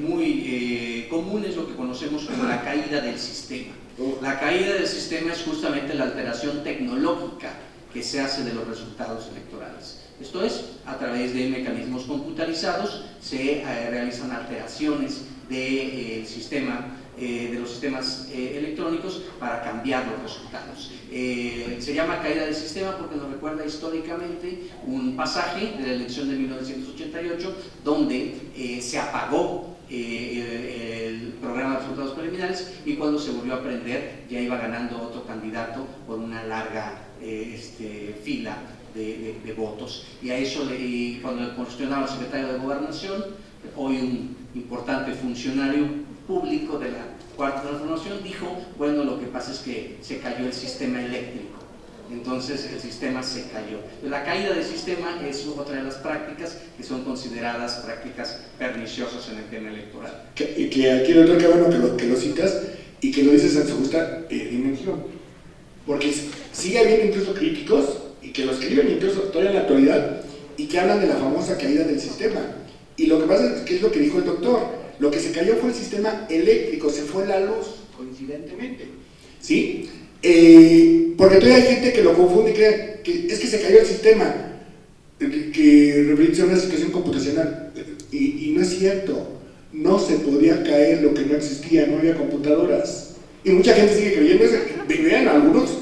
muy común es lo que conocemos como la caída del sistema. La caída del sistema es justamente la alteración tecnológica que se hace de los resultados electorales. Esto es, a través de mecanismos computarizados se realizan alteraciones del sistema, de los sistemas electrónicos para cambiar los resultados. Se llama caída del sistema porque nos recuerda históricamente un pasaje de la elección de 1988 donde se apagó el programa de resultados preliminares y cuando se volvió a prender ya iba ganando otro candidato por una larga fila de votos. Y a eso, cuando le cuestionaba al secretario de Gobernación, hoy un importante funcionario público de la Cuarta Transformación, dijo, bueno, lo que pasa es que se cayó el sistema eléctrico, entonces el sistema se cayó. La caída del sistema es otra de las prácticas que son consideradas prácticas perniciosas en el tema electoral. Y que aquí, doctor, qué bueno que lo citas y que lo dices en su justa dimensión, porque sigue habiendo incluso críticos y que lo escriben incluso todavía en la actualidad y que hablan de la famosa caída del sistema. Y lo que pasa es que es lo que dijo el doctor. Lo que se cayó fue el sistema eléctrico, se fue la luz, coincidentemente, ¿sí? Porque todavía hay gente que lo confunde y cree que es que se cayó el sistema, que refiere a una situación computacional, y no es cierto, no se podía caer lo que no existía, no había computadoras, y mucha gente sigue creyendo eso. Vean, algunos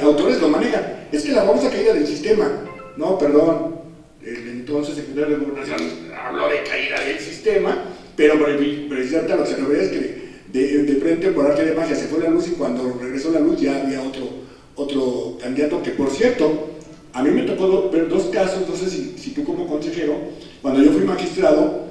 autores lo manejan, es que la famosa caída del sistema, no, perdón, el entonces secretario de Gobernación habló de caída del sistema, pero precisamente a lo que se refiere es que de frente, por arte de magia, se fue la luz y cuando regresó la luz ya había otro candidato que, por cierto, a mí me tocó ver dos casos, no sé si tú como consejero, cuando yo fui magistrado,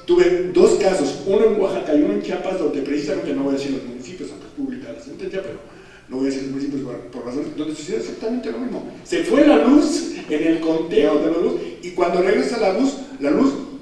tuve dos casos, uno en Oaxaca y uno en Chiapas, donde precisamente, no voy a decir los municipios, aunque es pública la sentencia, pero no voy a decir los municipios por razones, donde sucedió exactamente lo mismo. Se fue la luz en el conteo de la luz y cuando regresa la luz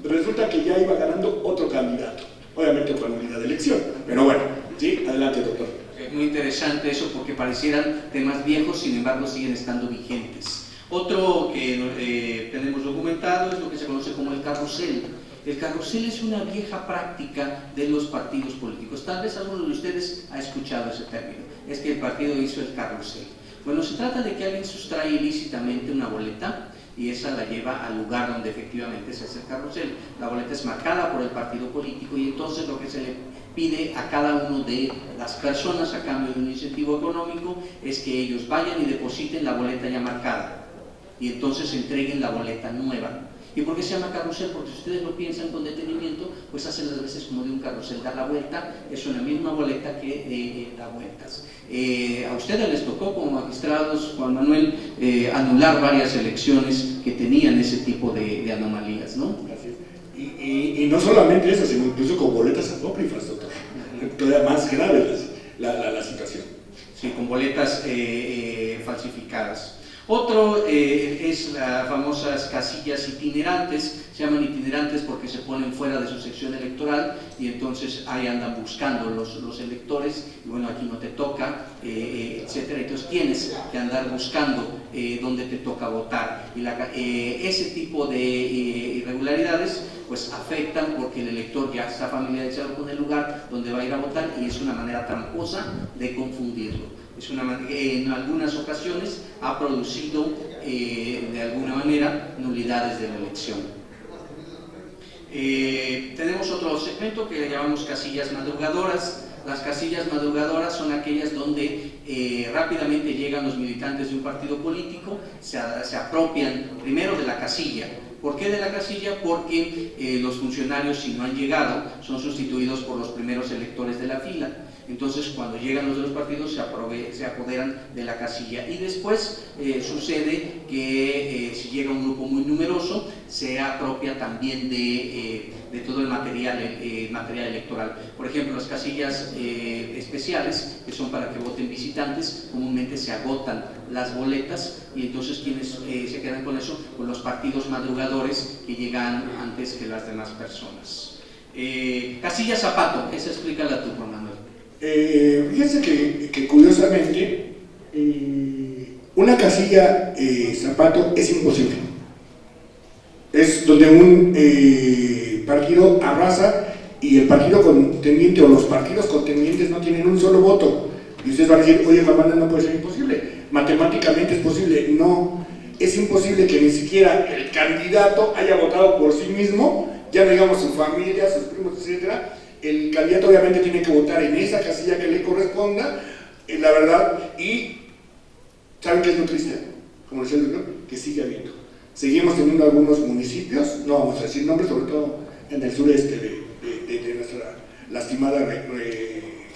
resulta que ya iba ganando otro candidato, obviamente por unidad de elección, pero bueno, sí, adelante, doctor. Es muy interesante eso porque parecieran temas viejos, sin embargo siguen estando vigentes. Otro que tenemos documentado es lo que se conoce como el carrusel. El carrusel es una vieja práctica de los partidos políticos. Tal vez alguno de ustedes ha escuchado ese término. Es que el partido hizo el carrusel. Bueno, se trata de que alguien sustrae ilícitamente una boleta y esa la lleva al lugar donde efectivamente se hace el carrusel. La boleta es marcada por el partido político y entonces lo que se le pide a cada uno de las personas, a cambio de un incentivo económico, es que ellos vayan y depositen la boleta ya marcada y entonces entreguen la boleta nueva. ¿Y por qué se llama carrusel? Porque si ustedes lo piensan con detenimiento, pues hacen las veces como de un carrusel, dar la vuelta, es una misma boleta que da vueltas. A ustedes les tocó como magistrados, Juan Manuel, anular varias elecciones que tenían ese tipo de anomalías, ¿no? Así es. Y no solamente eso, sino incluso con boletas apócrifas, doctor. Todavía más grave la situación. Sí, con boletas falsificadas. Otro es las famosas casillas itinerantes. Se llaman itinerantes porque se ponen fuera de su sección electoral y entonces ahí andan buscando los electores y bueno, aquí no te toca, etcétera. Entonces tienes que andar buscando dónde te toca votar y ese tipo de irregularidades pues afectan porque el elector ya está familiarizado con el lugar donde va a ir a votar y es una manera tramposa de confundirlo. En algunas ocasiones ha producido de alguna manera nulidades de la elección. Tenemos otro segmento que le llamamos casillas madrugadoras. Las casillas madrugadoras son aquellas donde rápidamente llegan los militantes de un partido político, se apropian primero de la casilla. ¿Por qué de la casilla? Porque los funcionarios, si no han llegado, son sustituidos por los primeros electores de la fila. Entonces, cuando llegan los de los partidos, se apoderan de la casilla. Y después sucede que si llega un grupo muy numeroso, se apropia también de todo el material electoral. Por ejemplo, las casillas especiales, que son para que voten visitantes, comúnmente se agotan las boletas y entonces quienes se quedan con eso, con los partidos madrugadores que llegan antes que las demás personas. Casilla zapato, esa explícala tú, Juan Manuel. Fíjense que curiosamente una casilla zapato es imposible. Es donde un partido arrasa y el partido contendiente o los partidos contendientes no tienen un solo voto. Y ustedes van a decir, oye, Juan Manuel, no puede ser imposible. Matemáticamente es posible. No, es imposible que ni siquiera el candidato haya votado por sí mismo, ya no digamos su familia, sus primos, etcétera. El candidato obviamente tiene que votar en esa casilla que le corresponda, la verdad, y ¿saben qué es lo triste? Como decía el doctor, que sigue habiendo. Seguimos teniendo algunos municipios, no vamos a decir nombres, sobre todo en el sureste de nuestra lastimada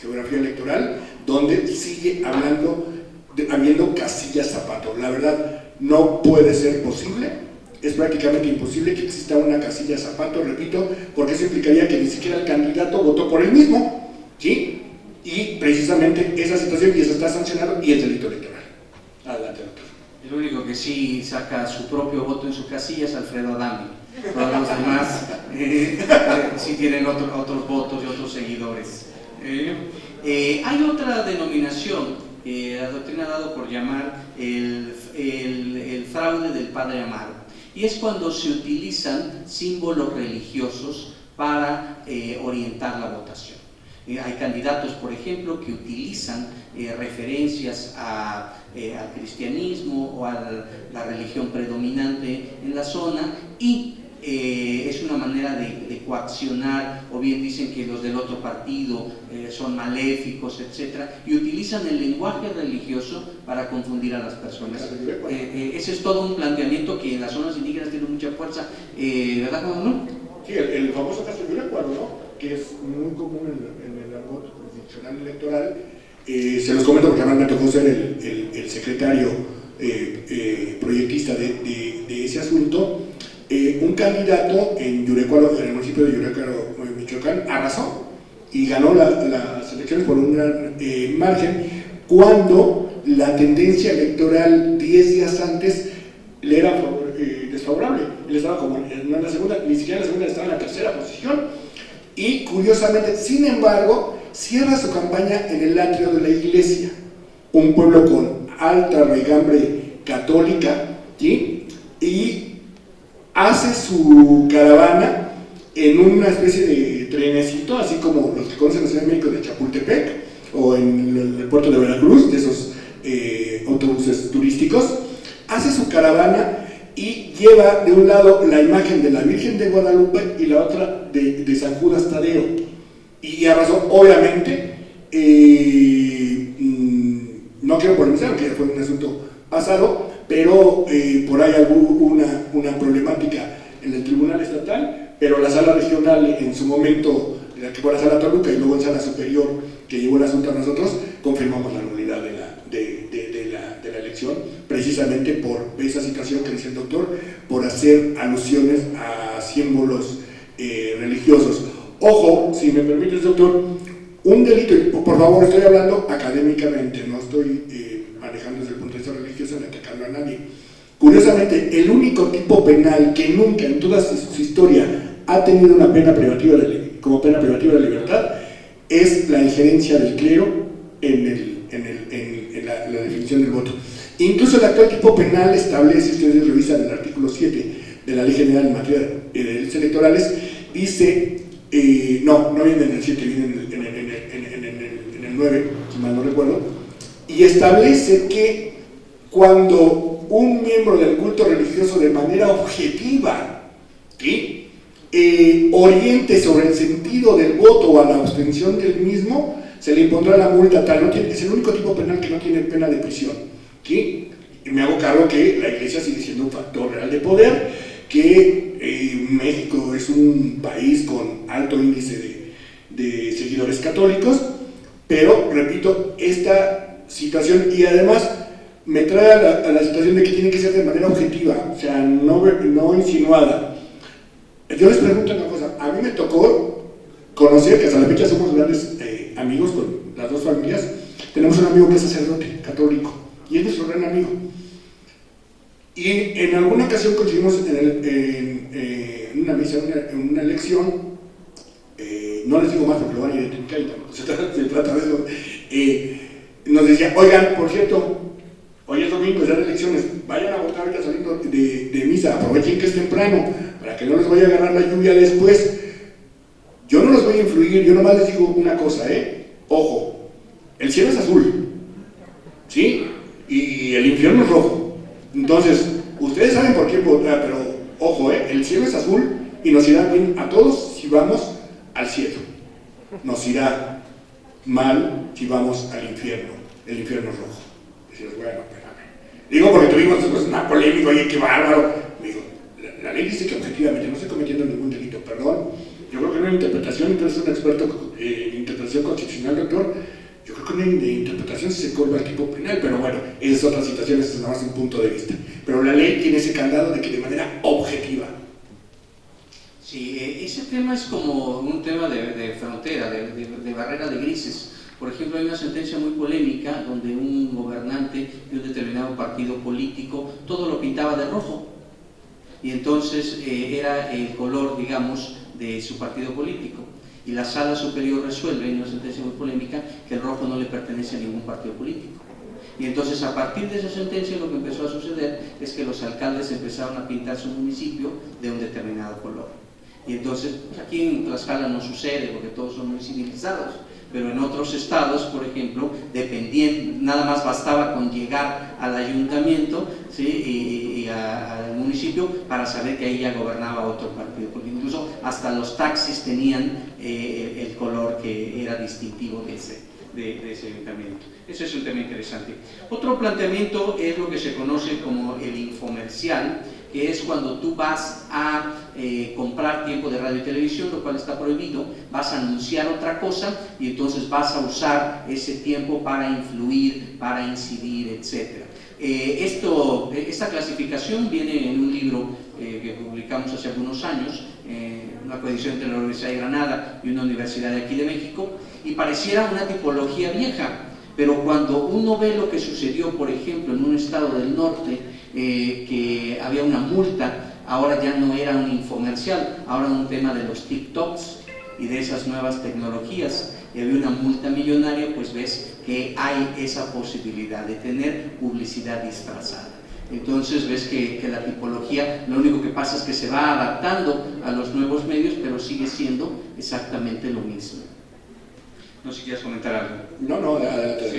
geografía electoral, donde sigue habiendo casillas zapato. La verdad, no puede ser posible. Es prácticamente imposible que exista una casilla zapato, repito, porque eso implicaría que ni siquiera el candidato votó por él mismo, ¿sí? Y precisamente esa situación, y eso está sancionado, y es delito electoral. Adelante, doctor. El único que sí saca su propio voto en su casilla es Alfredo Adame. Todos los demás sí tienen otros votos y otros seguidores. Hay otra denominación que la doctrina ha dado por llamar el fraude del Padre Amaro. Y es cuando se utilizan símbolos religiosos para orientar la votación. Hay candidatos, por ejemplo, que utilizan referencias al cristianismo o a la religión predominante en la zona y es una manera de coaccionar, o bien dicen que los del otro partido son maléficos, etc. Y utilizan el lenguaje religioso para confundir a las personas. Ese es todo un planteamiento que en las zonas indígenas tiene mucha fuerza, ¿verdad, Juan Manuel? Sí, el famoso caso de Yurecuaro, ¿no? Que es muy común en el argot constitucional electoral. Se los comento porque además me tocó ser el secretario proyectista de ese asunto. Un candidato en Yurecuaro, en el municipio de Yurecuaro, Michoacán, arrasó y ganó las elecciones por un gran margen, cuando la tendencia electoral 10 días antes le era desfavorable. Él estaba como no en la segunda, ni siquiera en la segunda, estaba en la tercera posición. Y curiosamente, sin embargo, cierra su campaña en el atrio de la iglesia, un pueblo con alta raigambre católica, ¿sí? Y hace su caravana en una especie de trenecito, así como los que conocen la Ciudad de México de Chapultepec o en el puerto de Veracruz, de esos autobuses turísticos. Hace su caravana y lleva de un lado la imagen de la Virgen de Guadalupe y la otra de San Judas Tadeo, Y arrasó, obviamente. No quiero polemizar, aunque fue un asunto pasado, pero por ahí hubo una problemática en el Tribunal Estatal, pero la Sala Regional en su momento, que fue la Sala Toluca y luego en Sala Superior, que llevó el asunto a nosotros, confirmamos la nulidad de la elección, precisamente por esa situación que dice el doctor, por hacer alusiones a símbolos religiosos. Ojo, si me permites, doctor, un delito, y por favor, estoy hablando académicamente, no estoy manejando desde el punto de vista religioso ni atacando a nadie. Curiosamente, el único tipo penal que nunca en toda su historia ha tenido una pena privativa como pena privativa de libertad es la injerencia del clero en la definición del voto. Incluso el actual tipo penal establece, si ustedes revisan el artículo 7 de la Ley General en materia de delitos electorales, dice, no viene en el 7, viene en el 9, si mal no recuerdo, y establece que cuando un miembro del culto religioso de manera objetiva, ¿sí?, oriente sobre el sentido del voto o a la abstención del mismo, se le impondrá la multa tal. Es el único tipo penal que no tiene pena de prisión, ¿sí? Y me hago cargo que la Iglesia sigue siendo un factor real de poder, que México es un país con alto índice de seguidores católicos, pero repito, esta situación, y además me trae a la situación de que tiene que ser de manera objetiva, o sea, no insinuada. Yo les pregunto una cosa, a mí me tocó conocer, que hasta la fecha somos grandes amigos con las dos familias, tenemos un amigo que es sacerdote católico, y es nuestro gran amigo. Y en alguna ocasión coincidimos en una misa, en una elección, no les digo más porque lo van a identificar y tampoco se trata de eso, nos decía, oigan, por cierto, hoy es domingo, ya de elecciones, vayan a votar ya saliendo de misa, aprovechen que es temprano, para que no les vaya a agarrar la lluvia después. Yo no los voy a influir, yo nomás les digo una cosa, ojo, el cielo es azul, ¿sí? Y el infierno es rojo. Entonces, ustedes saben por qué votar, pero ojo, el cielo es azul y nos irá bien a todos si vamos al cielo. Nos irá mal si vamos al infierno, el infierno es rojo. Decías, bueno, espérame. Digo porque tuvimos después una polémica, oye, qué bárbaro. Digo, la ley dice que objetivamente no estoy cometiendo ningún delito, perdón. Yo creo que no hay interpretación, entonces un experto en interpretación constitucional, doctor. Yo creo que no hay interpretación si se colga el tipo penal, pero bueno, esa es otra situación, ese es nada más un punto de vista. Pero la ley tiene ese candado de que de manera objetiva. Sí, ese tema es como un tema de frontera, de barrera de grises. Por ejemplo, hay una sentencia muy polémica donde un gobernante de un determinado partido político todo lo pintaba de rojo. Y entonces era el color, digamos, de su partido político. Y la Sala Superior resuelve, en una sentencia muy polémica, que el rojo no le pertenece a ningún partido político. Y entonces, a partir de esa sentencia, lo que empezó a suceder es que los alcaldes empezaron a pintar su municipio de un determinado color. Y entonces, pues aquí en Tlaxcala no sucede, porque todos son muy civilizados, pero en otros estados, por ejemplo, nada más bastaba con llegar al ayuntamiento, ¿sí?, y al municipio para saber que ahí ya gobernaba otro partido, porque incluso hasta los taxis tenían el color que era distintivo de ese ayuntamiento. Ese es un tema interesante. Otro planteamiento es lo que se conoce como el infomercial, que es cuando tú vas a comprar tiempo de radio y televisión, lo cual está prohibido, vas a anunciar otra cosa y entonces vas a usar ese tiempo para influir, para incidir, etc. Esta clasificación viene en un libro que publicamos hace algunos años, una coedición entre la Universidad de Granada y una universidad de aquí de México, y pareciera una tipología vieja, pero cuando uno ve lo que sucedió, por ejemplo, en un estado del norte, que había una multa, ahora ya no era un infomercial, ahora un tema de los TikToks y de esas nuevas tecnologías, y había una multa millonaria, pues ves que hay esa posibilidad de tener publicidad disfrazada. Entonces ves que la tipología, lo único que pasa es que se va adaptando a los nuevos medios, pero sigue siendo exactamente lo mismo. No sé si quieres comentar algo. No, adelante. Sí.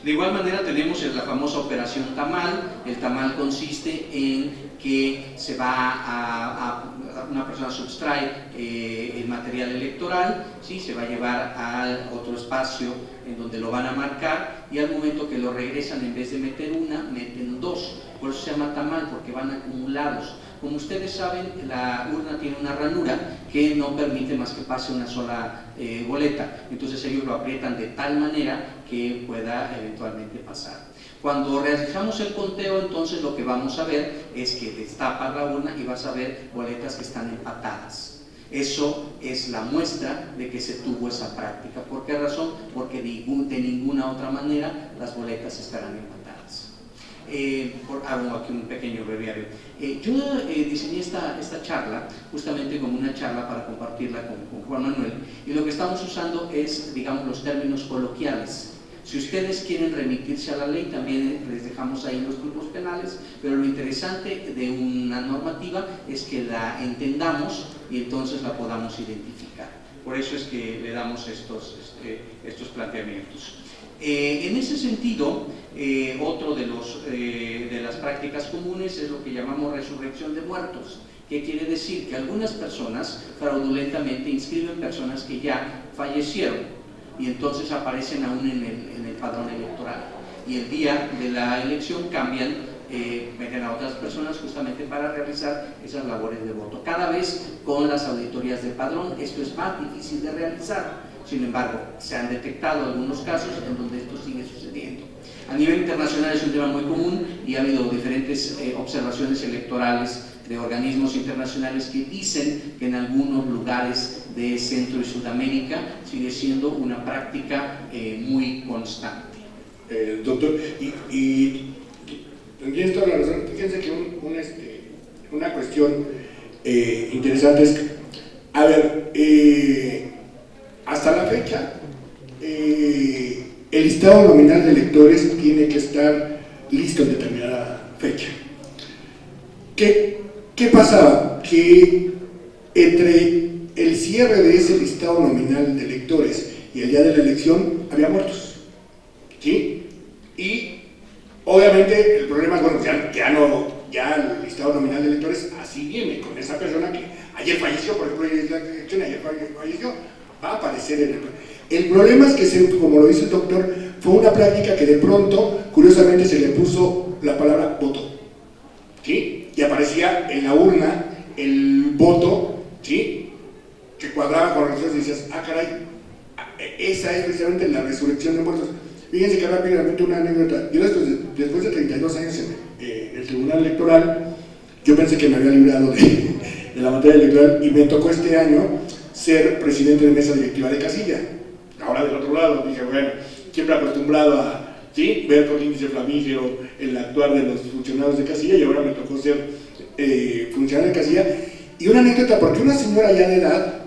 De igual manera tenemos la famosa operación tamal. El tamal consiste en que se va a una persona sustrae el material electoral, ¿sí? Se va a llevar a otro espacio en donde lo van a marcar, y al momento que lo regresan, en vez de meter una, meten dos. Por eso se llama tamal, porque van acumulados. Como ustedes saben, la urna tiene una ranura que no permite más que pase una sola boleta. Entonces ellos lo aprietan de tal manera que pueda eventualmente pasar. Cuando realizamos el conteo, entonces lo que vamos a ver es que destapas la urna y vas a ver boletas que están empatadas. Eso es la muestra de que se tuvo esa práctica. ¿Por qué razón? Porque de ninguna otra manera las boletas estarán empatadas. Hago aquí un pequeño breviario. Yo diseñé esta charla justamente como una charla para compartirla con Juan Manuel, y lo que estamos usando es, digamos, los términos coloquiales. Si ustedes quieren remitirse a la ley, también les dejamos ahí los grupos penales, pero lo interesante de una normativa es que la entendamos y entonces la podamos identificar. Por eso es que le damos estos planteamientos. En ese sentido, otro de las prácticas comunes es lo que llamamos resurrección de muertos, que quiere decir que algunas personas fraudulentamente inscriben personas que ya fallecieron, y entonces aparecen aún en el padrón electoral, y el día de la elección cambian, meten a otras personas justamente para realizar esas labores de voto. Cada vez con las auditorías de padrón esto es más difícil de realizar. Sin embargo, se han detectado algunos casos en donde esto sigue sucediendo. A nivel internacional es un tema muy común, y ha habido diferentes observaciones electorales de organismos internacionales que dicen que en algunos lugares de Centro y Sudamérica sigue siendo una práctica muy constante. Doctor, y tienes toda la razón. Fíjense que una cuestión interesante es, a ver, hasta la fecha, el listado nominal de electores tiene que estar listo en determinada fecha. ¿Qué pasaba? Que entre el cierre de ese listado nominal de electores y el día de la elección había muertos, ¿sí? Y obviamente el problema es, bueno, ya el listado nominal de electores así viene, con esa persona que ayer falleció, por ejemplo, ayer falleció, va a aparecer en el problema es que, como lo dice el doctor, fue una práctica que de pronto, curiosamente, se le puso la palabra voto, ¿sí? Y aparecía en la urna el voto, ¿sí? Que cuadraba con los resultados y decías, ah, caray, esa es precisamente la resurrección de muertos. Fíjense que rápidamente una anécdota. Yo después de 32 años en el Tribunal Electoral, yo pensé que me había librado de la materia electoral, y me tocó este año ser presidente de mesa directiva de casilla. Ahora del otro lado, dije, bueno, siempre acostumbrado a, ¿sí?, ver por índice flamígero el actuar de los funcionarios de casilla, y ahora me tocó ser funcionario de casilla. Y una anécdota, porque una señora ya de edad,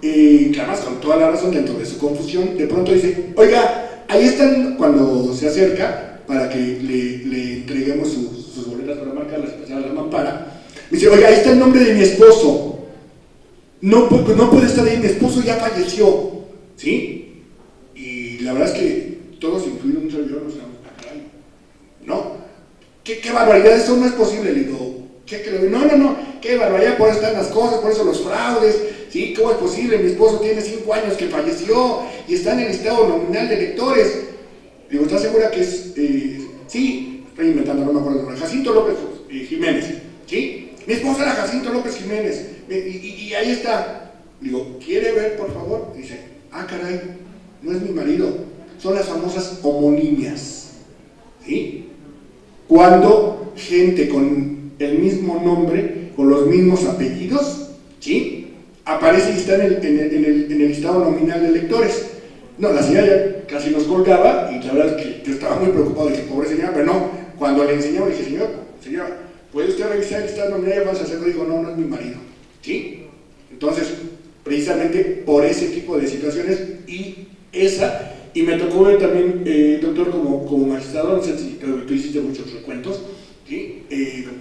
que además con toda la razón dentro de su confusión, de pronto dice, oiga, ahí están, cuando se acerca para que le entreguemos sus boletas para marcarlas, pasar a la mampara, me dice, oiga, ahí está el nombre de mi esposo, no puede estar ahí, mi esposo ya falleció, ¿sí? Y la verdad es que todos, incluidos un servidor, nos quedamos, caray, ¿no? ¿Qué barbaridad? Eso no es posible. Le digo, no, qué barbaridad, por eso están las cosas, por eso los fraudes, ¿sí? ¿Cómo es posible? Mi esposo tiene 5 años que falleció y está en el listado nominal de electores. Le digo, ¿estás segura que es? Sí, estoy inventando, no me acuerdo, Jacinto López Jiménez, ¿sí? Mi esposa era Jacinto López Jiménez, y ahí está. Le digo, ¿quiere ver, por favor? Dice, ah, caray, no es mi marido, son las famosas homonimias, ¿sí? Cuando gente con el mismo nombre, con los mismos apellidos, ¿sí?, aparece y está en el listado nominal de electores. No, la señora ya casi nos colgaba, y la verdad es que yo estaba muy preocupado, dije, pobre señora, pero no, cuando le enseñamos, dije, señora, ¿puede usted revisar el listado nominal? Y vamos a hacerlo. Digo, no es mi marido, ¿sí? Entonces, precisamente por ese tipo de situaciones, y me tocó ver también, doctor, como magistrado, no sé si tú hiciste muchos recuentos, ¿sí?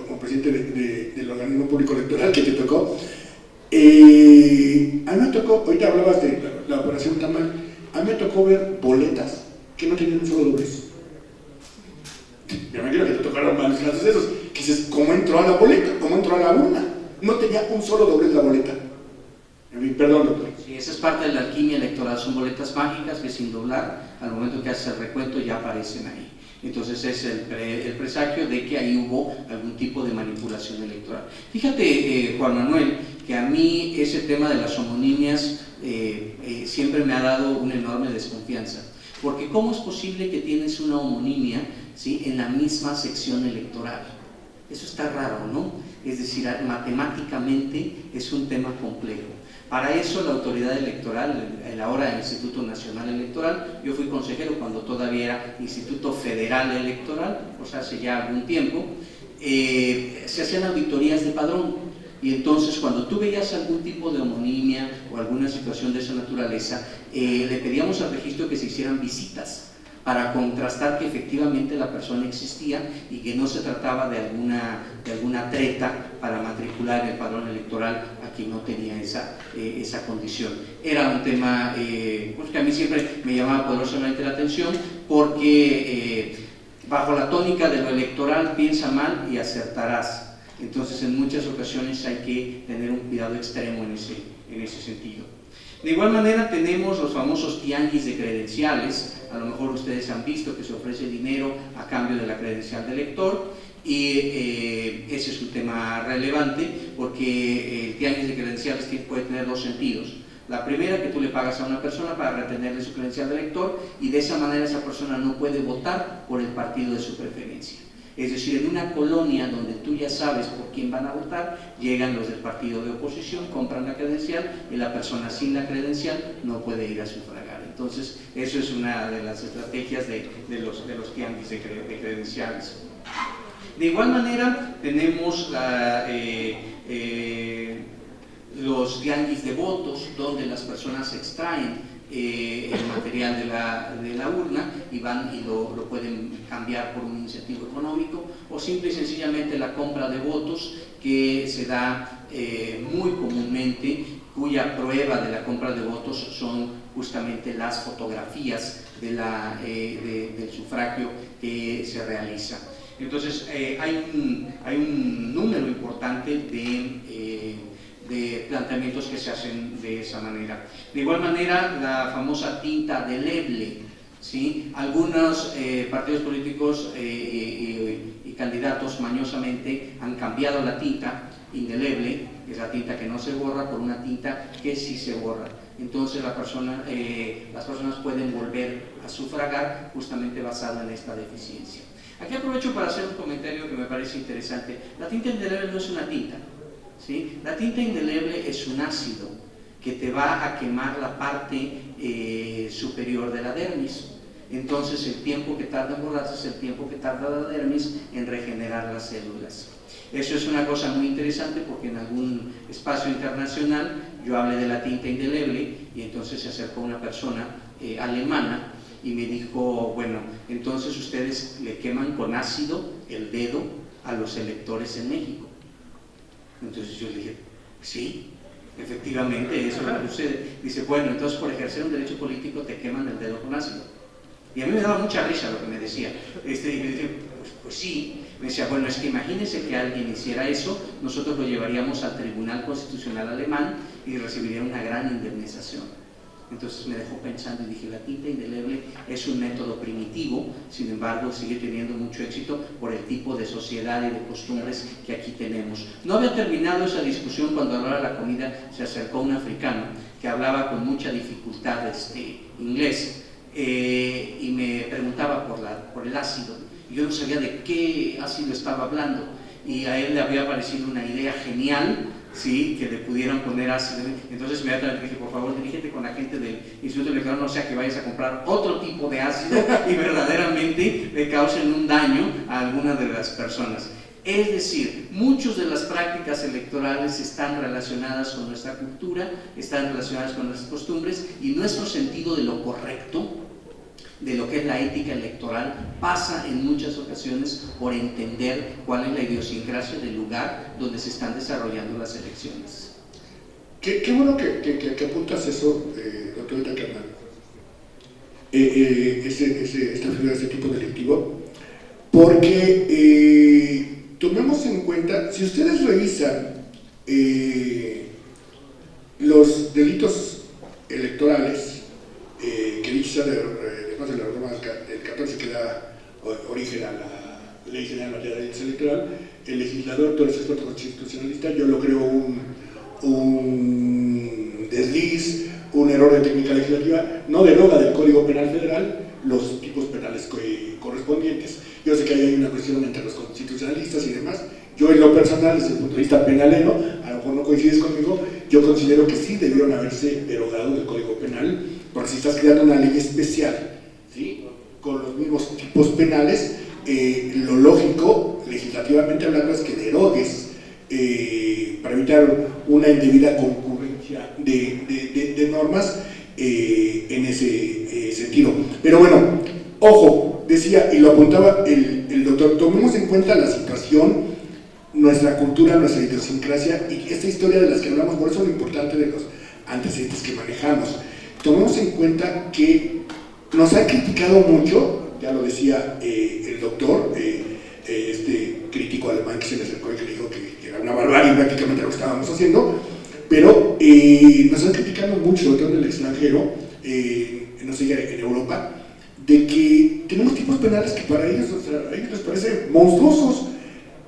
Como presidente del organismo público electoral que te tocó, a mí me tocó, ahorita hablabas de la operación Tamal, a mí me tocó ver boletas que no tenían un solo doblez, Yo me quiero que te tocaran malos casos de esos, que dices, ¿cómo entró a la boleta? ¿Cómo entró a la urna? No tenía un solo doblez la boleta. Perdón, doctor. Sí, esa es parte de la alquimia electoral, son boletas mágicas que sin doblar, al momento que haces el recuento ya aparecen ahí. Entonces es el presagio de que ahí hubo algún tipo de manipulación electoral. Fíjate, Juan Manuel, que a mí ese tema de las homonimias siempre me ha dado una enorme desconfianza, porque ¿cómo es posible que tienes una homonimia, ¿sí?, en la misma sección electoral? Eso está raro, ¿no? Es decir, matemáticamente es un tema complejo. Para eso la autoridad electoral, el ahora Instituto Nacional Electoral, yo fui consejero cuando todavía era Instituto Federal Electoral, o sea, hace ya algún tiempo, se hacían auditorías de padrón, y entonces cuando tú veías algún tipo de homonimia o alguna situación de esa naturaleza, le pedíamos al registro que se hicieran visitas para contrastar que efectivamente la persona existía y que no se trataba de alguna treta para matricular en el padrón electoral a quien no tenía esa condición. Era un tema pues que a mí siempre me llamaba poderosamente la atención, porque bajo la tónica de lo electoral, piensa mal y acertarás. Entonces en muchas ocasiones hay que tener un cuidado extremo en ese sentido. De igual manera tenemos los famosos tianguis de credenciales. A lo mejor ustedes han visto que se ofrece dinero a cambio de la credencial de elector, y ese es un tema relevante, porque el tianguis de credenciales puede tener dos sentidos. La primera, que tú le pagas a una persona para retenerle su credencial de elector, y de esa manera esa persona no puede votar por el partido de su preferencia. Es decir, en una colonia donde tú ya sabes por quién van a votar, llegan los del partido de oposición, compran la credencial, y la persona sin la credencial no puede ir a sufragar. Entonces, eso es una de las estrategias de los tianguis de credenciales. De igual manera, tenemos los tianguis de votos, donde las personas extraen el material de la urna y van y lo pueden cambiar por un incentivo económico, o simple y sencillamente la compra de votos, que se da muy comúnmente, cuya prueba de la compra de votos son justamente las fotografías del sufragio que se realiza. Entonces hay un número importante de planteamientos que se hacen de esa manera. De igual manera, la famosa tinta deleble, ¿sí? Algunos partidos políticos y candidatos mañosamente han cambiado la tinta indeleble, que es la tinta que no se borra, por una tinta que sí se borra. Entonces las personas pueden volver a sufragar justamente basado en esta deficiencia. Aquí aprovecho para hacer un comentario que me parece interesante. La tinta indeleble no es una tinta, ¿sí? La tinta indeleble es un ácido que te va a quemar la parte superior de la dermis. Entonces el tiempo que tarda en borrarse es el tiempo que tarda la dermis en regenerar las células. Eso es una cosa muy interesante, porque en algún espacio internacional yo hablé de la tinta indeleble, y entonces se acercó una persona alemana y me dijo, bueno, entonces ustedes le queman con ácido el dedo a los electores en México. Entonces yo le dije, sí, efectivamente, eso es lo que sucede. Dice, bueno, entonces por ejercer un derecho político te queman el dedo con ácido. Y a mí me daba mucha risa lo que me decía. Y me dije, pues sí. Me decía, bueno, es que imagínense que alguien hiciera eso, nosotros lo llevaríamos al Tribunal Constitucional Alemán y recibiría una gran indemnización. Entonces me dejó pensando y dije, la tinta indeleble es un método primitivo, sin embargo sigue teniendo mucho éxito por el tipo de sociedad y de costumbres que aquí tenemos. No había terminado esa discusión cuando a la hora de la comida se acercó un africano que hablaba con mucha dificultad inglés, y me preguntaba por el ácido. Yo no sabía de qué ácido estaba hablando, y a él le había parecido una idea genial, ¿sí?, que le pudieran poner ácido. Entonces inmediatamente dije, por favor, dirígete con la gente del Instituto Electoral, no sea que vayas a comprar otro tipo de ácido y verdaderamente le causen un daño a alguna de las personas. Es decir, muchas de las prácticas electorales están relacionadas con nuestra cultura, están relacionadas con nuestras costumbres, y nuestro sentido de lo correcto, de lo que es la ética electoral, pasa en muchas ocasiones por entender cuál es la idiosincrasia del lugar donde se están desarrollando las elecciones. Qué bueno que apuntas eso, doctor Carnal, esta figura de este tipo delictivo, porque tomemos en cuenta, si ustedes revisan los delitos electorales, que dicho sea de paso de la reforma del 14 que da origen a la Ley General en materia de delitos electoral, el legislador, todo el experto constitucionalista, yo lo creo un desliz, un error de técnica legislativa, no deroga del Código Penal Federal los tipos penales correspondientes. Yo sé que hay una cuestión entre los constitucionalistas y demás. Yo en lo personal, desde el punto de vista penalero, a lo mejor no coincides conmigo, yo considero que sí debieron haberse derogado del Código Penal, porque si estás creando una ley especial, ¿sí?, con los mismos tipos penales, lo lógico, legislativamente hablando, es que derogues para evitar una indebida concurrencia de normas en ese sentido. Pero bueno, ojo, decía y lo apuntaba el doctor, tomemos en cuenta la situación, nuestra cultura, nuestra idiosincrasia y esta historia de las que hablamos, por eso lo importante de los antecedentes que manejamos. Tomemos en cuenta que nos han criticado mucho, ya lo decía el doctor, este crítico alemán que se le acercó y que le dijo que era una barbarie prácticamente lo que estábamos haciendo, pero nos han criticado mucho, sobre todo en el extranjero, no sé, en Europa, de que tenemos tipos penales que para ellos, o sea, a ellos les parecen monstruosos,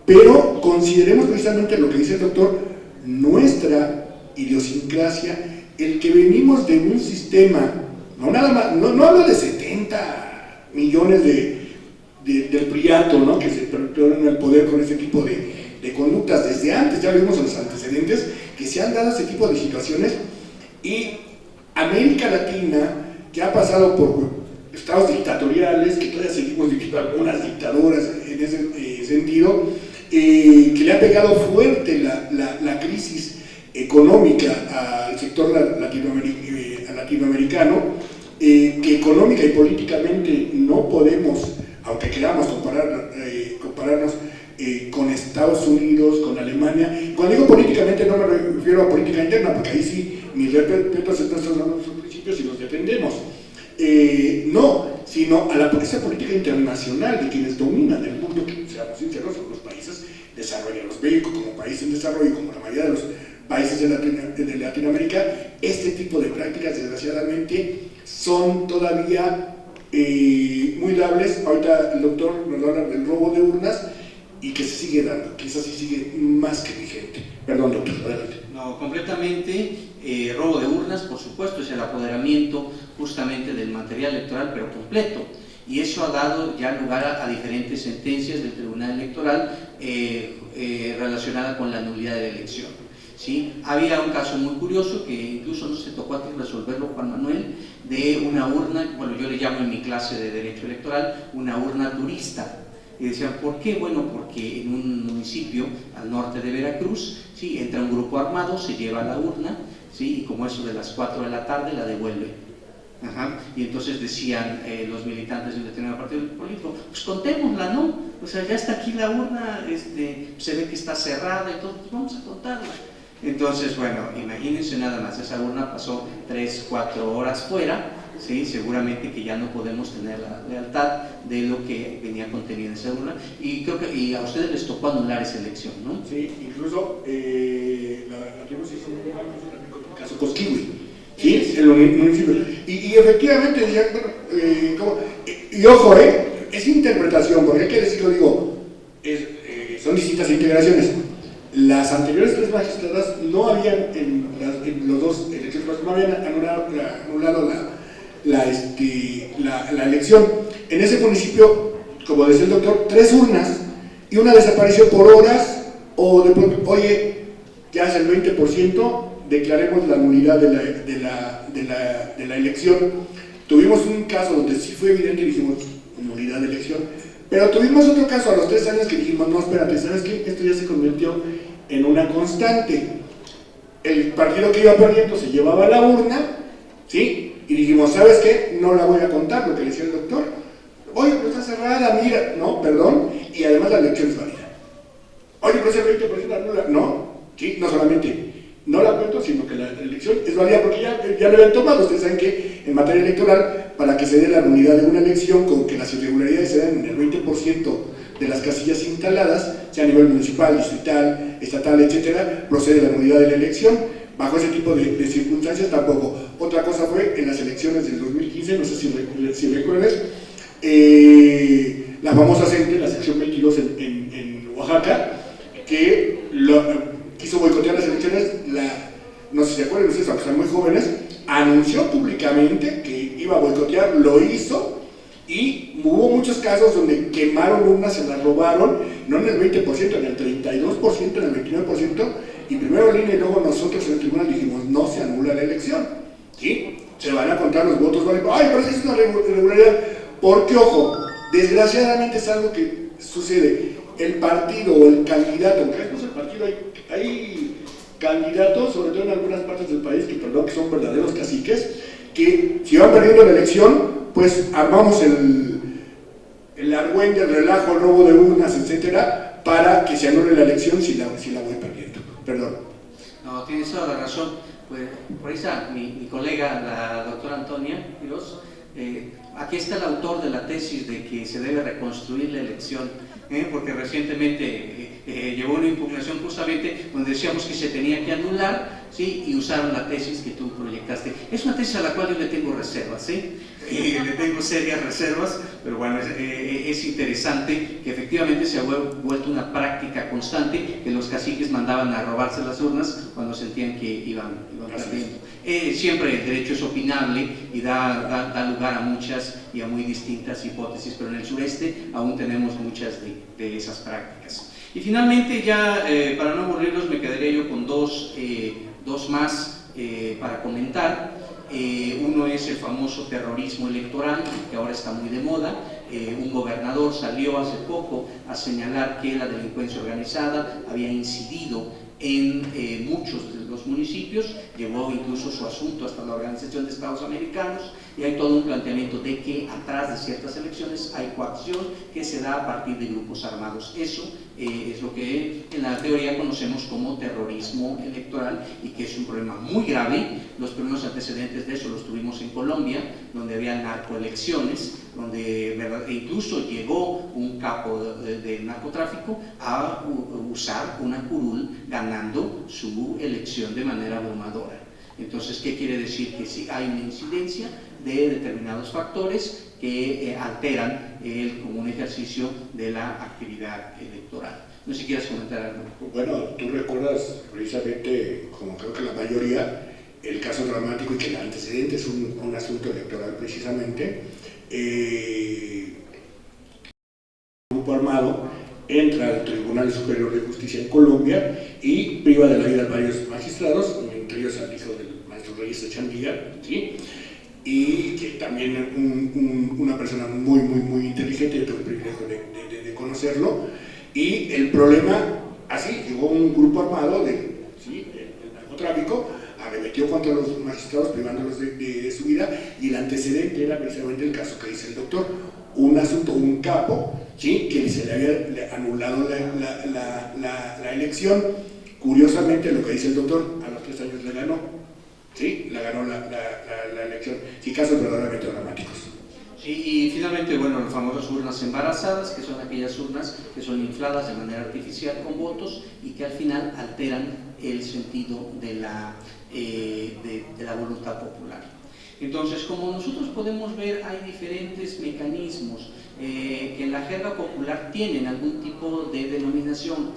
pero consideremos precisamente lo que dice el doctor, nuestra idiosincrasia, el que venimos de un sistema, no nada más, no hablo de 70 millones del priato, ¿no?, que se perdieron el poder con ese tipo de conductas desde antes, ya vimos en los antecedentes que se han dado ese tipo de situaciones, y América Latina, que ha pasado por estados dictatoriales, que todavía seguimos viviendo algunas dictaduras en ese sentido, que le ha pegado fuerte la crisis económica al sector latinoamericano, que económica y políticamente no podemos, aunque queramos compararnos con Estados Unidos, con Alemania. Cuando digo políticamente no me refiero a política interna, porque ahí sí mis respetos están dando sus principios y los defendemos. No, sino a esa política internacional de quienes dominan el mundo, que seamos sinceros, son los países desarrollados. México como país en desarrollo, como la mayoría de los países de Latinoamérica, este tipo de prácticas desgraciadamente son todavía muy dables. Ahorita el doctor nos va a hablar del robo de urnas y que se sigue dando, que eso sí sigue más que vigente. Perdón, doctor, adelante. No, completamente, robo de urnas, por supuesto, es el apoderamiento justamente del material electoral, pero completo. Y eso ha dado ya lugar a diferentes sentencias del Tribunal Electoral relacionada con la nulidad de la elección. ¿Sí? Había un caso muy curioso que incluso no se tocó a ti resolverlo, Juan Manuel, de una urna, bueno, yo le llamo en mi clase de Derecho Electoral, una urna turista. Y decían, ¿por qué? Bueno, porque en un municipio al norte de Veracruz, ¿sí?, entra un grupo armado, se lleva la urna, ¿sí?, y como eso de las 4 de la tarde la devuelve. Ajá. Y entonces decían los militantes de un determinado partido político, pues contémosla, ¿no? O sea, ya está aquí la urna, se ve que está cerrada y todo, pues vamos a contarla. Entonces, bueno, imagínense nada más, esa urna pasó 3-4 horas fuera, ¿sí? Seguramente que ya no podemos tener la lealtad de lo que venía contenido en esa urna, y creo que a ustedes les tocó anular esa elección, ¿no? Sí, incluso la tuvimos en el caso Cosquihue, ¿sí?, en el municipio, y efectivamente decían, bueno, y ojo, es interpretación, porque hay que decirlo, digo, son distintas integraciones. Las anteriores 3 magistradas no habían, en los dos elecciones, no habían anulado la elección. En ese municipio, como decía el doctor, 3 urnas, y una desapareció por horas, o de pronto, oye, ya es el 20%, declaremos la nulidad de la elección. Tuvimos un caso donde sí fue evidente y dijimos nulidad de elección, pero tuvimos otro caso a los 3 años que dijimos, no, espérate, ¿sabes qué? Esto ya se convirtió en una constante. El partido que iba perdiendo se llevaba la urna, ¿sí?, y dijimos, ¿sabes qué? No la voy a contar, lo que decía el doctor. Oye, pero está cerrada, mira. No, perdón, y además la elección es válida. Oye, pero ese 20% anula. No, sí, no solamente no la cuento, sino que la elección es válida porque ya lo habían tomado. Ustedes saben que en materia electoral, para que se dé la nulidad de una elección con que las irregularidades se den en el 20% de las casillas instaladas, sea a nivel municipal, distrital, estatal, etcétera, procede la nulidad de la elección. Bajo ese tipo de circunstancias tampoco. Otra cosa fue en las elecciones del 2015, no sé si recuerdes, la famosa CENTE, la sección 22 en Oaxaca, que quiso boicotear las elecciones, no sé si se acuerdan ustedes, aunque están muy jóvenes, anunció públicamente que iba a boicotear, lo hizo, y hubo muchos casos donde quemaron urnas, se las robaron, no en el 20%, en el 32%, en el 29%, y primero el INE y luego nosotros en el tribunal dijimos, no se anula la elección, ¿sí? Se van a contar los votos válidos. Ay, pero es una irregularidad, porque ojo, desgraciadamente es algo que sucede, el partido o el candidato, no es el partido, hay candidatos, sobre todo en algunas partes del país, que son verdaderos caciques, que si van perdiendo la elección, pues armamos el argüende, el relajo, el robo de urnas, etcétera, para que se anule la elección si la voy perdiendo. Perdón. No, tienes toda la razón. Pues, por ahí está mi colega, la doctora Antonia Quiroz. Aquí está el autor de la tesis de que se debe reconstruir la elección, porque recientemente llevó una impugnación justamente donde decíamos que se tenía que anular, ¿sí? Y usaron la tesis que tú proyectaste. Es una tesis a la cual yo le tengo reservas, ¿sí? Le tengo serias reservas, pero bueno, es interesante que efectivamente se ha vuelto una práctica constante que los caciques mandaban a robarse las urnas cuando sentían que iban perdiendo. Siempre el derecho es opinable y da lugar a muchas y a muy distintas hipótesis, pero en el sureste aún tenemos muchas de esas prácticas. Y finalmente, ya para no aburrirlos, me quedaría yo con dos más para comentar. Uno es el famoso terrorismo electoral, que ahora está muy de moda. Un gobernador salió hace poco a señalar que la delincuencia organizada había incidido en muchos de los municipios, llevó incluso su asunto hasta la Organización de Estados Americanos, y hay todo un planteamiento de que atrás de ciertas elecciones hay coacción que se da a partir de grupos armados. Eso es lo que en la teoría conocemos como terrorismo electoral, y que es un problema muy grave. Los primeros antecedentes de eso los tuvimos en Colombia, donde había narcoelecciones, donde incluso llegó un capo del narcotráfico a usar una curul ganando su elección de manera abrumadora. Entonces, ¿qué quiere decir? Que sí hay una incidencia de determinados factores que alteran el común ejercicio de la actividad electoral. No sé si quieres comentar algo. Bueno, tú recuerdas precisamente, como creo que la mayoría, el caso dramático, y que el antecedente es un asunto electoral precisamente. Un grupo armado entra al Tribunal Superior de Justicia en Colombia y priva de la vida a varios magistrados, entre ellos al hijo del maestro Reyes Echandía, ¿sí? Y que también una persona muy inteligente, yo tuve el privilegio de conocerlo. Y el problema, así, llegó un grupo armado del narcotráfico, arremetió contra los magistrados privándolos de su vida, y el antecedente era precisamente el caso que dice el doctor, un asunto, un capo, ¿sí? Que se le había anulado la elección. Curiosamente, lo que dice el doctor, a los 3 años le ganó, ¿sí? Le ganó la elección. Sí, casos verdaderamente dramáticos. Sí, y finalmente, bueno, las famosas urnas embarazadas, que son aquellas urnas que son infladas de manera artificial con votos y que al final alteran el sentido de la voluntad popular. Entonces, como nosotros podemos ver, hay diferentes mecanismos que en la jerga popular tienen algún tipo de denominación.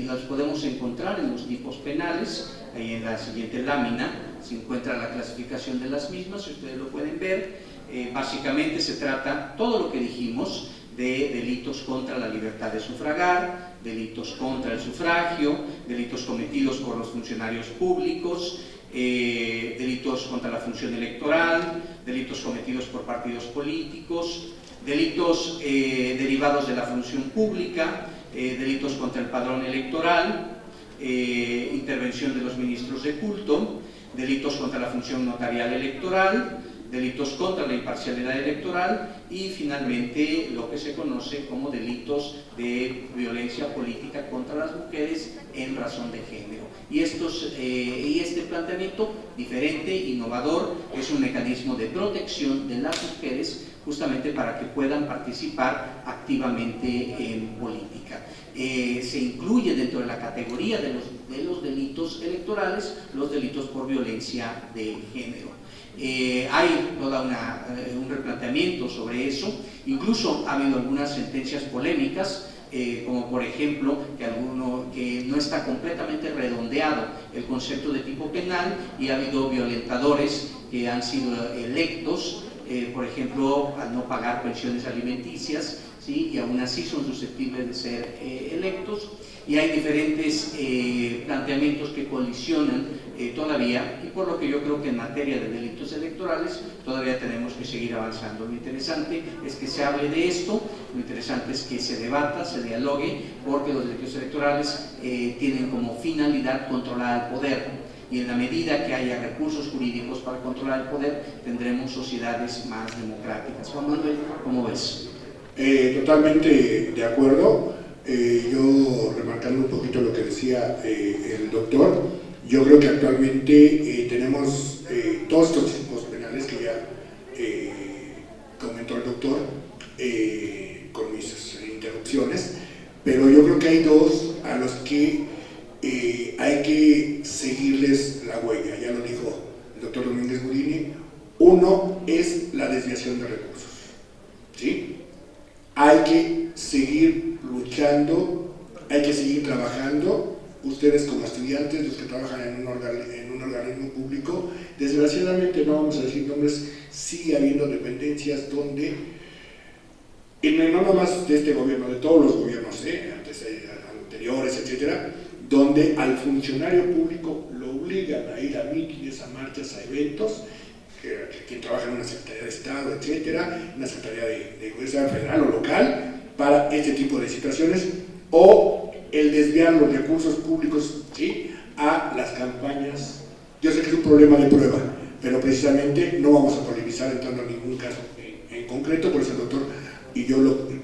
Los podemos encontrar en los tipos penales. Ahí en la siguiente lámina se encuentra la clasificación de las mismas, si ustedes lo pueden ver. Básicamente se trata todo lo que dijimos de delitos contra la libertad de sufragar, delitos contra el sufragio, delitos cometidos por los funcionarios públicos, delitos contra la función electoral, delitos cometidos por partidos políticos, delitos derivados de la función pública, delitos contra el padrón electoral, intervención de los ministros de culto, delitos contra la función notarial electoral, delitos contra la imparcialidad electoral y finalmente lo que se conoce como delitos de violencia política contra las mujeres en razón de género. Y este planteamiento diferente, innovador, es un mecanismo de protección de las mujeres justamente para que puedan participar activamente en política. Se incluye dentro de la categoría de los delitos electorales los delitos por violencia de género. Hay todo un replanteamiento sobre eso, incluso ha habido algunas sentencias polémicas, como por ejemplo que no está completamente redondeado el concepto de tipo penal y ha habido violentadores que han sido electos, por ejemplo, al no pagar pensiones alimenticias, ¿sí? Y aún así son susceptibles de ser electos, y hay diferentes planteamientos que colisionan todavía, y por lo que yo creo que en materia de delitos electorales todavía tenemos que seguir avanzando. Lo interesante es que se hable de esto, lo interesante es que se debata, se dialogue, porque los delitos electorales tienen como finalidad controlar el poder, y en la medida que haya recursos jurídicos para controlar el poder, tendremos sociedades más democráticas. Juan Manuel, ¿cómo ves? Totalmente de acuerdo. Yo remarcando un poquito lo que decía el doctor, yo creo que actualmente tenemos todos estos tipos penales que ya comentó el doctor con mis interrupciones, pero yo creo que hay dos a los que hay que seguirles la huella, ya lo dijo el doctor Domínguez Gurini. Uno es la desviación de recursos, ¿sí? Hay que seguir luchando, hay que seguir trabajando. Ustedes como estudiantes, los que trabajan en un organismo público, desgraciadamente, no vamos a decir nombres, sigue habiendo dependencias donde, no nomás de este gobierno, de todos los gobiernos, anteriores, etcétera, donde al funcionario público lo obligan a ir a mítines, a marchas, a eventos, quien trabaja en una Secretaría de Estado, etcétera, una Secretaría de Gobierno federal o local, para este tipo de situaciones, o el desviar los recursos públicos, ¿sí?, a las campañas. Yo sé que es un problema de prueba, pero precisamente no vamos a polemizar entrando en ningún caso en concreto, por eso el doctor y yo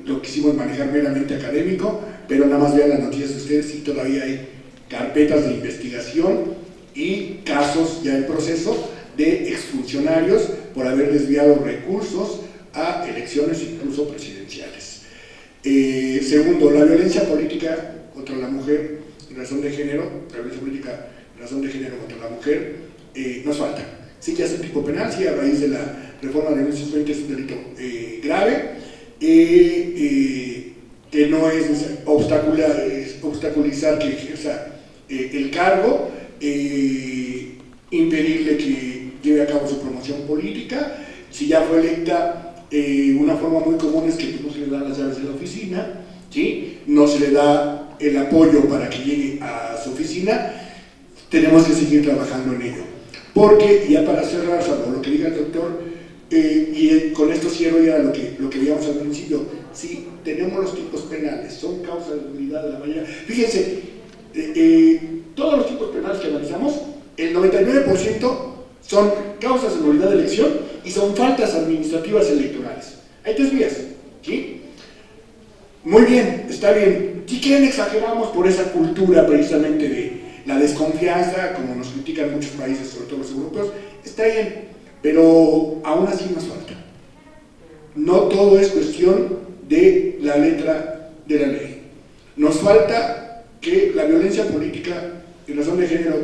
lo quisimos manejar meramente académico, pero nada más vean las noticias de ustedes, sí, todavía hay carpetas de investigación y casos ya en proceso de exfuncionarios por haber desviado recursos a elecciones incluso presidenciales. Segundo, la violencia política contra la mujer en razón de género, la violencia política en razón de género contra la mujer nos falta. Sí, ya es un tipo penal, sí, a raíz de la reforma de 1920 es un delito grave, que no es obstaculizar que ejerza el cargo, impedirle que lleve a cabo su promoción política. Si ya fue electa, una forma muy común es que no se le dan las llaves de la oficina, ¿sí?, no se le da el apoyo para que llegue a su oficina. Tenemos que seguir trabajando en ello, porque ya para cerrar, salvo lo que diga el doctor, y con esto cierro ya lo que veíamos al principio, sí, tenemos los tipos penales, son causa de nulidad de la mayoría. Fíjense, todos los tipos penales que analizamos, el 99% son causas de nulidad de elección y son faltas administrativas electorales. Hay tres vías, ¿sí? Muy bien, está bien. Si quieren, exageramos por esa cultura precisamente de la desconfianza, como nos critican muchos países, sobre todo los europeos, está bien, pero aún así nos falta. No todo es cuestión de la letra de la ley. Nos falta que la violencia política en razón de género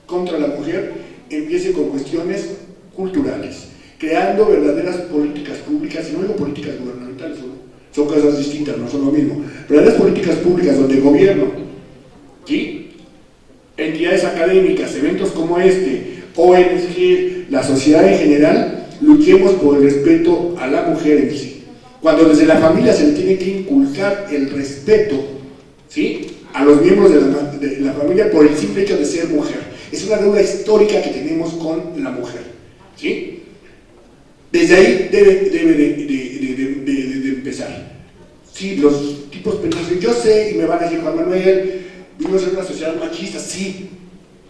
contra la mujer empiece con cuestiones culturales, creando verdaderas políticas públicas, y no digo políticas gubernamentales, son cosas distintas, no son lo mismo, verdaderas políticas públicas donde el gobierno, ¿sí?, entidades académicas, eventos como este, ONG, la sociedad en general, luchemos por el respeto a la mujer en sí. Cuando desde la familia se le tiene que inculcar el respeto, ¿sí?, a los miembros de la familia por el simple hecho de ser mujer. Es una deuda histórica que tenemos con la mujer, ¿sí? Desde ahí debe de empezar. Sí, los tipos penales, yo sé, y me van a decir, Juan Manuel, vivimos en una sociedad machista, sí,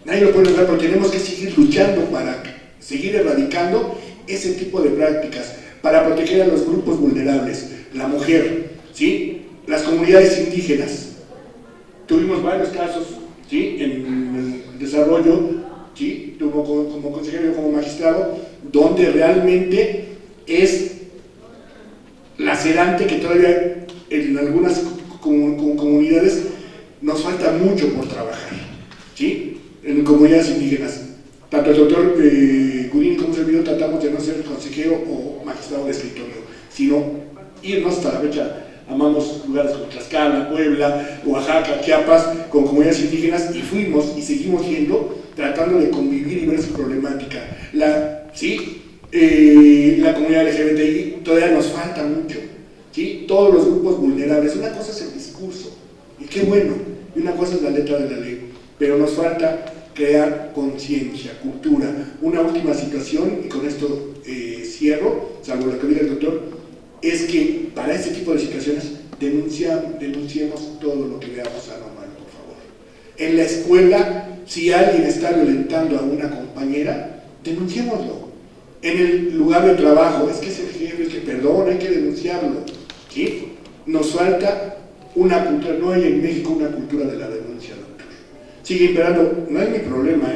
nadie lo puede negar, pero tenemos que seguir luchando para seguir erradicando ese tipo de prácticas, para proteger a los grupos vulnerables, la mujer, ¿sí?, las comunidades indígenas. Tuvimos varios casos ¿sí? En el desarrollo, ¿sí? Como consejero, como magistrado, donde realmente es lacerante que todavía en algunas comunidades nos falta mucho por trabajar, ¿sí? En comunidades indígenas. Tanto el doctor Gurini como servidor tratamos de no ser consejero o magistrado de escritorio, sino irnos hasta la fecha. Amamos lugares como Tlaxcala, Puebla, Oaxaca, Chiapas, con comunidades indígenas, y fuimos y seguimos yendo, tratando de convivir y ver su problemática. La comunidad LGBTI todavía nos falta mucho, ¿sí? Todos los grupos vulnerables. Una cosa es el discurso, y qué bueno, y una cosa es la letra de la ley, pero nos falta crear conciencia, cultura. Una última situación, y con esto cierro, salvo lo que diga el doctor, es que para este tipo de situaciones denunciemos todo lo que veamos anormal, por favor. En la escuela, si alguien está violentando a una compañera, denunciémoslo. En el lugar de trabajo, es que es el jefe, es que perdón, hay que denunciarlo, ¿sí? Nos falta una cultura, no hay en México una cultura de la denuncia, doctor. Sigue imperando, no es mi problema,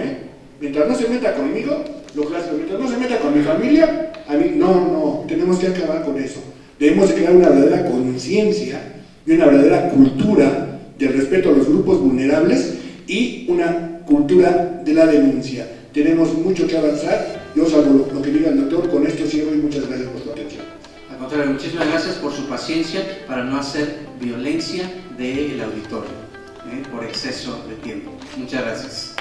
mientras no se meta conmigo, lo clásico, mientras no se meta con mi familia, a mí, no, tenemos que acabar con eso. Debemos de crear una verdadera conciencia y una verdadera cultura del respeto a los grupos vulnerables y una cultura de la denuncia. Tenemos mucho que avanzar. Yo salvo lo que diga el doctor, con esto cierro y muchas gracias por su atención. Al contrario, muchísimas gracias por su paciencia para no hacer violencia del auditorio, por exceso de tiempo. Muchas gracias.